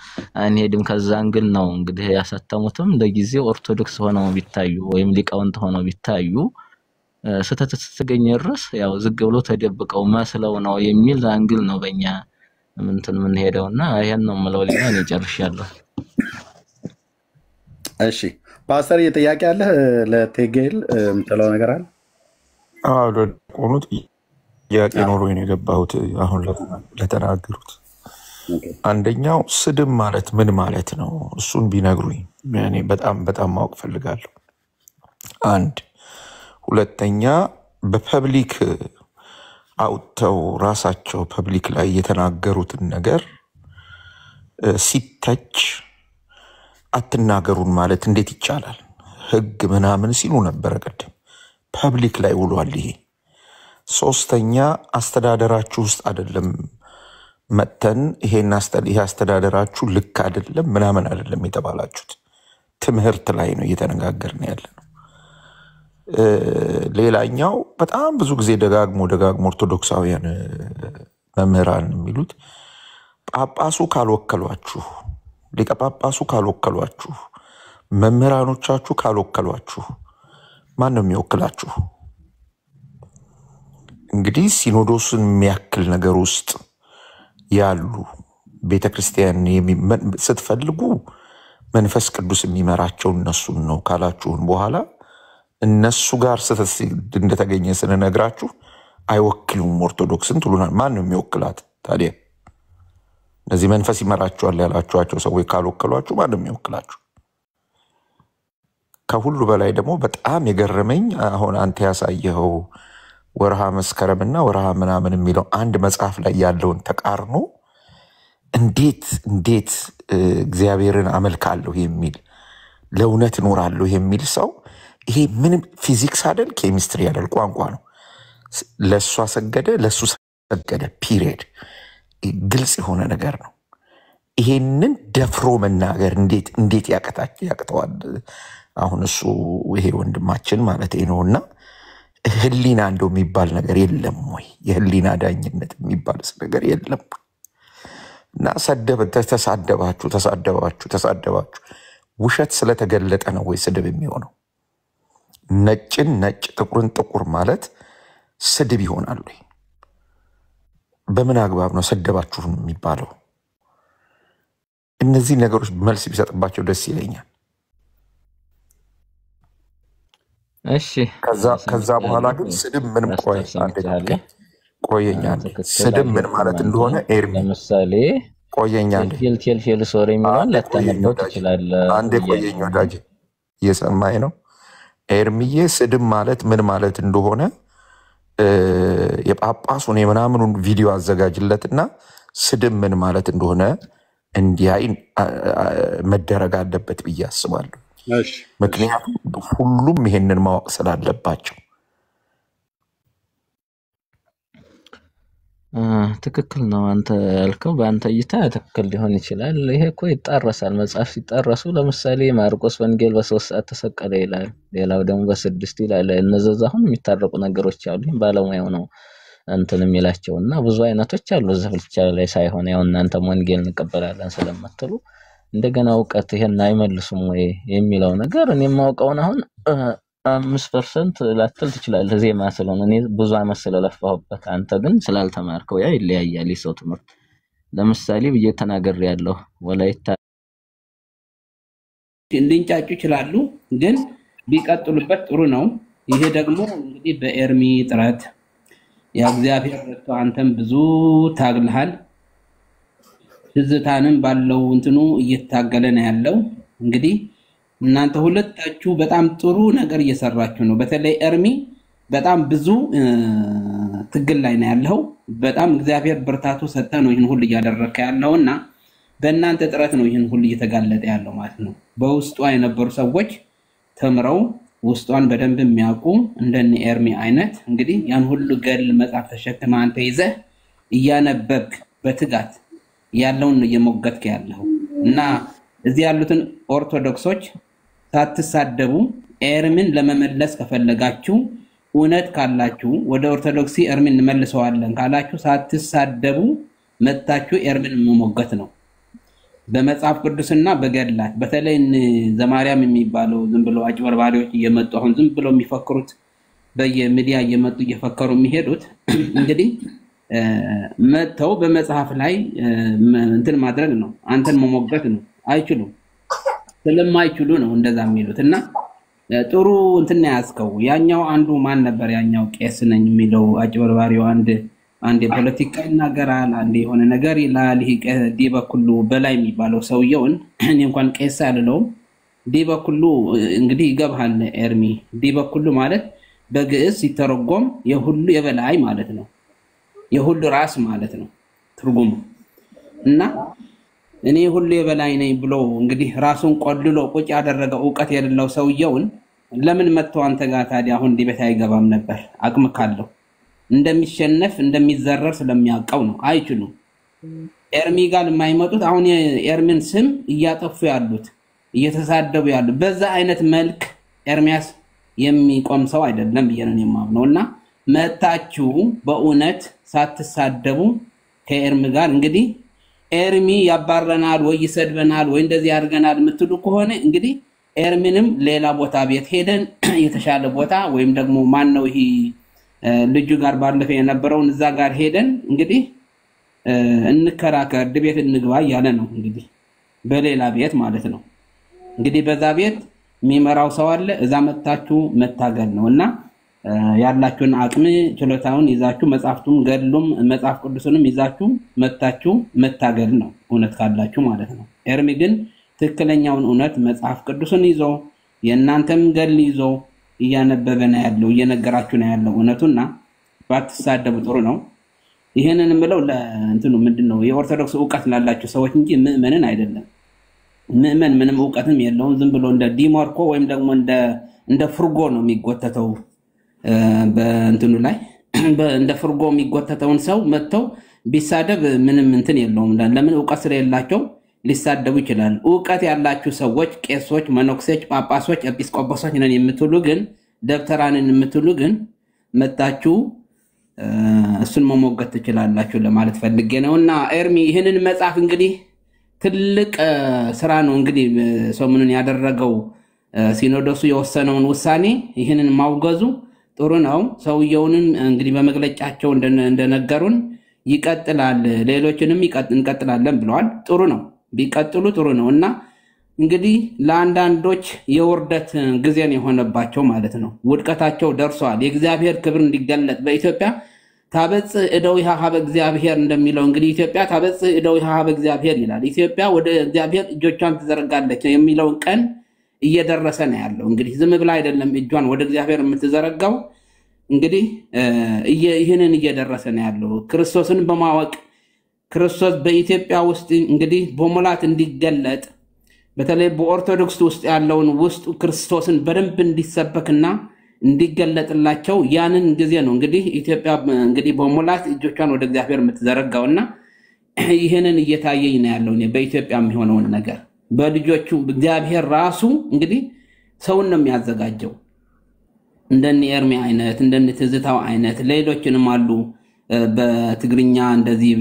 አንሄድም። ከዛ እንግል ነው እንግዲህ ያሳተሙትም ለጊዜው ኦርቶዶክስ ሆነው ቢታዩ ወይም ሊቃውንት ሆነው ቢታዩ ስተት ተገኘ ድረስ ያው ዝግ ብሎ ተደብቀው መስለው ነው የሚል አንግል ነው በእኛ ምን ሄደውና ይሄን ነው የምለው። ሌላ እኔ ጨርሻለሁ። እሺ ፓስተር የጥያቄ አለ ለቴጌል የምትለው ነገር አለ? አዎ ቆኖት ጥያቄ ኖሮኝ ነው የገባሁት አሁን ለተናገሩት። አንደኛው ስድብ ማለት ምን ማለት ነው? እሱን ቢነግሩኝ እኔ በጣም ማወቅ ፈልጋለሁ። አንድ ሁለተኛ በፐብሊክ አውጥተው ራሳቸው ፐብሊክ ላይ የተናገሩትን ነገር ሲተች አትናገሩን ማለት እንዴት ይቻላል? ህግ ምናምን ሲሉ ነበረ ቀደም ፐብሊክ ላይ ውሏል ይሄ። ሶስተኛ አስተዳደራችሁ ውስጥ አይደለም መተን ይሄ አስተዳደራችሁ ልክ አይደለም ምናምን አይደለም የተባላችሁት፣ ትምህርት ላይ ነው እየተነጋገርን ያለነው። ሌላኛው በጣም ብዙ ጊዜ ደጋግሞ ኦርቶዶክሳውያን መምህራን የሚሉት ጳጳሱ ካልወከሏችሁ፣ ሊቀ ጳጳሱ ካልወከሏችሁ፣ መምህራኖቻችሁ ካልወከሏችሁ ማን ነው የሚወክላችሁ? እንግዲህ ሲኖዶስን የሚያክል ነገር ውስጥ ያሉ ቤተክርስቲያን ስትፈልጉ መንፈስ ቅዱስ የሚመራቸው እነሱን ነው ካላችሁን በኋላ እነሱ ጋር እንደተገኘ ስንነግራችሁ አይወክሉም ኦርቶዶክስን ትሉናል። ማን ነው የሚወክላት ታዲያ? እነዚህ መንፈስ ይመራቸዋል ያላችኋቸው ሰዎች ካልወከሏችሁ ማን ነው የሚወክላችሁ? ከሁሉ በላይ ደግሞ በጣም የገረመኝ አሁን አንተ ያሳየኸው ወርሃ መስከረምና ወርሃ ምናምን የሚለው አንድ መጽሐፍ ላይ ያለውን ተቃርኖ እንዴት እግዚአብሔርን አመልካለሁ የሚል ለእውነት እኖራለሁ የሚል ሰው ይሄ ምንም ፊዚክስ አይደል ኬሚስትሪ አይደል ቋንቋ ነው። ለሱ ሰገደ ለሱ ሰገደ ፒሪየድ። ግልጽ የሆነ ነገር ነው። ይሄንን ደፍሮ መናገር እንዴት ያቅተዋል? አሁን እሱ ይሄ ወንድማችን ማለት ነውና ህሊና እንደው የሚባል ነገር የለም ወይ? የህሊና ዳኝነት የሚባል ነገር የለም። እና ተሳደባችሁ ውሸት ስለተገለጠ ነው ወይ ስድብ የሚሆነው? ነጭን ነጭ ጥቁርን ጥቁር ማለት ስድብ ይሆናል ወይ? በምን አግባብ ነው ሰደባችሁን የሚባለው? እነዚህ ነገሮች መልስ ቢሰጥባቸው ደስ ይለኛል። እሺ ከዛ በኋላ ግን ስድብ ምንም ቆየኛ ስድብ ምን ማለት እንደሆነ ኤርሚ ለምሳሌ ቆየኛ ቴል ሶሪ የሚሆን ለተነበው ይችላል። አንዴ ቆየኛ ወዳጅ እየሰማኝ ነው ኤርሚዬ። ስድብ ማለት ምን ማለት እንደሆነ የጳጳሱን የምናምኑን ቪዲዮ አዘጋጅለትና ስድብ ምን ማለት እንደሆነ እንዲያይ መደረግ አለበት ብዬ አስባለሁ። ምክንያቱም ሁሉም ይሄንን ማወቅ ስላለባቸው። ትክክል ነው አንተ ያልከው። በአንተ እይታ ትክክል ሊሆን ይችላል። ይሄ እኮ ይጣረሳል። መጽሐፍ ሲጣረሱ ለምሳሌ ማርቆስ ወንጌል በ3 ሰዓት ተሰቀለ ይላል፣ ሌላው ደግሞ በ6 ይላል። እነዚህ አሁን የሚታረቁ ነገሮች አሉ። ባለሙያው ነው እንትን የሚላቸውና ብዙ አይነቶች አሉ። ዘፍልቻ ላይ ሳይሆን ያው እናንተም ወንጌል እንቀበላለን ስለምትሉ እንደገና እውቀት ይሄን አይመልሱም ወይ የሚለው ነገር እኔ የማውቀውን አሁን 5% ላትል ትችላለህ። ዜማ ስለሆነ እኔ ብዙ አመት ስለለፋሁበት፣ አንተ ግን ስላልተማርከው ያ ይለያያል። የሰው ትምህርት ለምሳሌ ብዬ ተናገር ያለው ወላይታ እንድንጫጩ ይችላሉ፣ ግን ቢቀጥሉበት ጥሩ ነው። ይሄ ደግሞ እንግዲህ በኤርሚ ጥረት የእግዚአብሔር ረድቶ አንተም ብዙ ታግልሃል። ትዝታንም ባለው እንትኑ እየታገለ ነው ያለው። እንግዲህ እናንተ ሁለታችሁ በጣም ጥሩ ነገር እየሰራችሁ ነው። በተለይ ኤርሚ በጣም ብዙ ትግል ላይ ነው ያለው። በጣም እግዚአብሔር ብርታቱ ሰጠ ነው ይህን ሁሉ እያደረከ ያለውና በእናንተ ጥረት ነው ይህን ሁሉ እየተጋለጠ ያለው ማለት ነው። በውስጧ የነበሩ ሰዎች ተምረው ውስጧን በደንብ የሚያውቁ እንደነ ኤርሚ አይነት እንግዲህ ያን ሁሉ ገል መጽሐፍ ተሸክመ አንተ ይዘህ እያነበብክ በትጋት ያለውን እየሞገትክ ያለው እና እዚህ ያሉትን ኦርቶዶክሶች ሳትሳደቡ ኤርሚን ለመመለስ ከፈለጋችሁ እውነት ካላችሁ ወደ ኦርቶዶክሲ ኤርሚን እንመልሰዋለን ካላችሁ ሳትሳደቡ መጣችሁ ኤርሚን መሞገት ነው። በመጽሐፍ ቅዱስና በገድላት በተለይ ዘማርያም የሚባለው ዝም ብሎ አጭበርባሪዎች እየመጡ አሁን ዝም ብሎ የሚፈክሩት በየሚዲያ እየመጡ እየፈከሩ የሚሄዱት እንግዲህ መተው በመጽሐፍ ላይ እንትን ማድረግ ነው፣ አንተን መሞገት ነው። አይችሉም። ስለማይችሉ ነው እንደዛ የሚሉትና ጥሩ እንትን ያዝከው። ያኛው አንዱ ማን ነበር? ያኛው ቄስ ነኝ የሚለው አጭበርባሪው አንድ የፖለቲካ ይናገራል፣ አንድ የሆነ ነገር ይላል። ይሄ ዲበኩሉ በላይ የሚባለው ሰውየውን እኔ እንኳን ቄስ አልለውም። ዲበኩሉ እንግዲህ ይገባሃል ኤርሚ። ዲበኩሉ ማለት በግዕዝ ሲተረጎም የሁሉ የበላይ ማለት ነው፣ የሁሉ ራስ ማለት ነው ትርጉሙ። እና እኔ ሁሉ የበላይ ነኝ ብሎ እንግዲህ ራሱን ቆልሎ ቁጭ ያደረገው ዕውቀት የሌለው ሰውየውን ለምን መጥቶ አንተ ጋር ታዲያ አሁን እንዲህ ቤት አይገባም ነበር? አቅም ካለው እንደሚሸነፍ እንደሚዘረር ስለሚያውቀው ነው። አይችሉም። ኤርሚ ጋር የማይመጡት አሁን የኤርሚን ስም እያጠፉ ያሉት እየተሳደቡ ያሉት በዛ አይነት መልክ ኤርሚያስ የሚቆም ሰው አይደለም ብዬ ነው የማምነው። እና መጣችሁ በእውነት ሳትሳደቡ ከኤርሚ ጋር እንግዲህ ኤርሚ ያባረናል ወይ ይሰድበናል ወይ እንደዚህ ያርገናል የምትሉ ከሆነ እንግዲህ ኤርሚንም ሌላ ቦታ ቤት ሄደን የተሻለ ቦታ ወይም ደግሞ ማን ነው ይሄ ልጁ ጋር ባለፈ የነበረውን እዛ ጋር ሄደን እንግዲህ እንከራከር ድቤት እንግባ ያለ ነው እንግዲህ በሌላ ቤት ማለት ነው። እንግዲህ በዛ ቤት የሚመራው ሰው አለ። እዛ መጣችሁ መታገል ነውና ያላችሁን አቅም ችሎታውን ይዛችሁ መጻፍቱም ገድሉም መጽሐፍ ቅዱስንም ይዛችሁ መጣችሁ መታገል ነው እውነት ካላችሁ ማለት ነው። ኤርሚ ግን ትክክለኛውን እውነት መጽሐፍ ቅዱስን ይዞ የእናንተም ገድል ይዞ እያነበበ ነው ያለው እየነገራችሁ ነው ያለው እውነቱና ባትሳደቡ ጥሩ ነው። ይሄንን ምለው ለእንትኑ ምንድነው የኦርቶዶክስ ዕውቀት ላላችሁ ሰዎች እንጂ ምእመንን አይደለም። ምእመን ምንም ዕውቀትም የለውም። ዝም ብሎ እንደ ዲማርኮ ወይም ደግሞ እንደ ፍርጎ ነው የሚጎተተው በእንትኑ ላይ እንደ ፍርጎ የሚጎተተውን ሰው መጥተው ቢሳደብ ምንም እንትን የለውም። ለምን ዕውቀት ስለሌላቸው ሊሳደቡ ይችላል። ዕውቀት ያላችሁ ሰዎች ቄሶች፣ መነኩሴዎች፣ ጳጳሶች፣ ኤጲስቆጶሶች ነን የምትሉ ግን ደብተራንን የምትሉ ግን መጣችሁ እሱን መሞገት ትችላላችሁ ለማለት ፈልጌ ነውና ኤርሚ ይሄንን መጽሐፍ እንግዲህ ትልቅ ስራ ነው እንግዲህ ሰሞኑን ያደረገው ሲኖዶሱ የወሰነውን ውሳኔ ይሄንን ማውገዙ ጥሩ ነው። ሰውየውንም እንግዲህ በመግለጫቸው እንደነገሩን ይቀጥላል፣ ሌሎችንም እንቀጥላለን ብለዋል። ጥሩ ነው፣ ቢቀጥሉ ጥሩ ነው። እና እንግዲህ ለአንዳንዶች የውርደት ጊዜን የሆነባቸው ማለት ነው ውድቀታቸው ደርሷል። የእግዚአብሔር ክብር እንዲገለጥ በኢትዮጵያ ታበጽሕ እደዊሃ ሀበ እግዚአብሔር እንደሚለው እንግዲህ ኢትዮጵያ ታበጽሕ እደዊሃ ሀበ እግዚአብሔር ይላል። ኢትዮጵያ ወደ እግዚአብሔር እጆቿን ትዘረጋለች የሚለውን ቀን እየደረሰ ነው ያለው። እንግዲህ ዝም ብላ አይደለም እጇን ወደ እግዚአብሔር የምትዘረጋው። እንግዲህ ይህንን እየደረሰ ነው ያለው። ክርስቶስን በማወቅ ክርስቶስ በኢትዮጵያ ውስጥ እንግዲህ በሙላት እንዲገለጥ በተለይ በኦርቶዶክስ ውስጥ ያለውን ውስጡ ክርስቶስን በደንብ እንዲሰበክና እንዲገለጥላቸው ያንን ጊዜ ነው እንግዲህ ኢትዮጵያ እንግዲህ በሙላት እጆቿን ወደ እግዚአብሔር የምትዘረጋውና ይሄንን እየታየኝ ነው ያለው በኢትዮጵያ የሚሆነውን ነገር በልጆቹ እግዚአብሔር ራሱ እንግዲህ ሰውን ነው የሚያዘጋጀው። እንደነ ኤርሚ አይነት እንደነ ትዝታው አይነት ሌሎችንም አሉ በትግርኛ እንደዚህ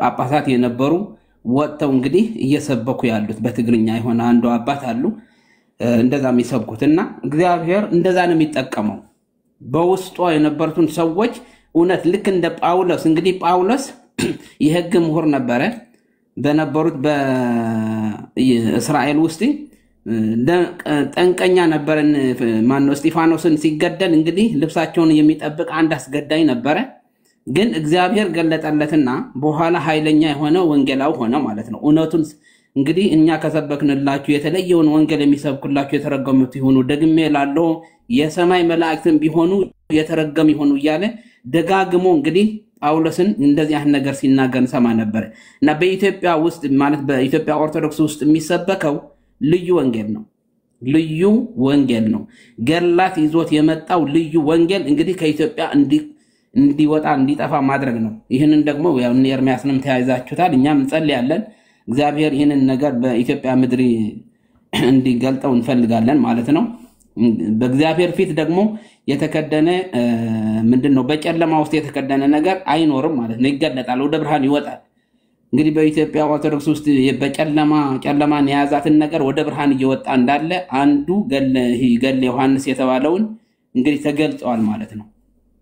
ጳጳሳት የነበሩ ወጥተው እንግዲህ እየሰበኩ ያሉት በትግርኛ የሆነ አንዱ አባት አሉ እንደዛ የሚሰብኩትና እግዚአብሔር እንደዛ ነው የሚጠቀመው በውስጡ የነበሩትን ሰዎች እውነት ልክ እንደ ጳውሎስ እንግዲህ ጳውሎስ የሕግ ምሁር ነበረ በነበሩት በእስራኤል ውስጥ ጠንቀኛ ነበረን። ማነው እስጢፋኖስን ሲገደል እንግዲህ ልብሳቸውን የሚጠብቅ አንድ አስገዳይ ነበረ። ግን እግዚአብሔር ገለጠለትና በኋላ ኃይለኛ የሆነ ወንጌላው ሆነ ማለት ነው። እውነቱን እንግዲህ እኛ ከሰበክንላችሁ የተለየውን ወንጌል የሚሰብኩላችሁ የተረገሙት ይሁኑ፣ ደግሜ ላለው የሰማይ መላእክትን ቢሆኑ የተረገሙ ይሁኑ እያለ ደጋግሞ እንግዲህ ጳውሎስን እንደዚህ አይነት ነገር ሲናገር ሰማ ነበር። እና በኢትዮጵያ ውስጥ ማለት በኢትዮጵያ ኦርቶዶክስ ውስጥ የሚሰበከው ልዩ ወንጌል ነው። ልዩ ወንጌል ነው። ገላት ይዞት የመጣው ልዩ ወንጌል እንግዲህ ከኢትዮጵያ እንዲወጣ እንዲጠፋ ማድረግ ነው። ይህንን ደግሞ ያው ኤርሚያስንም ተያይዛችሁታል። እኛም እንጸልያለን እግዚአብሔር ይህንን ነገር በኢትዮጵያ ምድር እንዲገልጠው እንፈልጋለን ማለት ነው። በእግዚአብሔር ፊት ደግሞ የተከደነ ምንድነው በጨለማ ውስጥ የተከደነ ነገር አይኖርም ማለት ነው። ይገለጣል፣ ወደ ብርሃን ይወጣል። እንግዲህ በኢትዮጵያ ኦርቶዶክስ ውስጥ ጨለማን የያዛትን ነገር ወደ ብርሃን እየወጣ እንዳለ አንዱ ገድለ ዮሐንስ የተባለውን እንግዲህ ተገልጿል ማለት ነው።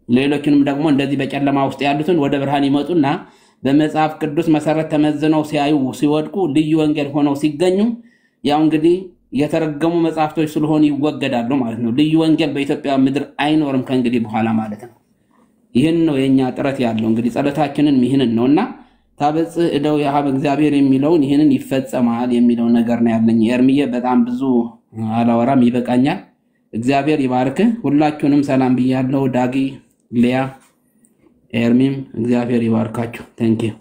ሌሎችንም ደግሞ እንደዚህ በጨለማ ውስጥ ያሉትን ወደ ብርሃን ይመጡና በመጽሐፍ ቅዱስ መሰረት ተመዝነው ሲያዩ ሲወድቁ ልዩ ወንጌል ሆነው ሲገኙ ያው እንግዲህ የተረገሙ መጽሐፍቶች ስለሆኑ ይወገዳሉ ማለት ነው። ልዩ ወንጌል በኢትዮጵያ ምድር አይኖርም ከእንግዲህ በኋላ ማለት ነው። ይህን ነው የኛ ጥረት ያለው እንግዲህ ጸሎታችንን ይህንን ነውና ታበጽህ እደው ያሃብ እግዚአብሔር የሚለውን ይህንን ይፈጸማል የሚለው ነገር ነው ያለኝ። ኤርሚዬ በጣም ብዙ አላወራም ይበቃኛል። እግዚአብሔር ይባርክህ። ሁላችሁንም ሰላም ብያለሁ። ዳጊ፣ ሊያ፣ ኤርሚም እግዚአብሔር ይባርካችሁ። ታንኪዩ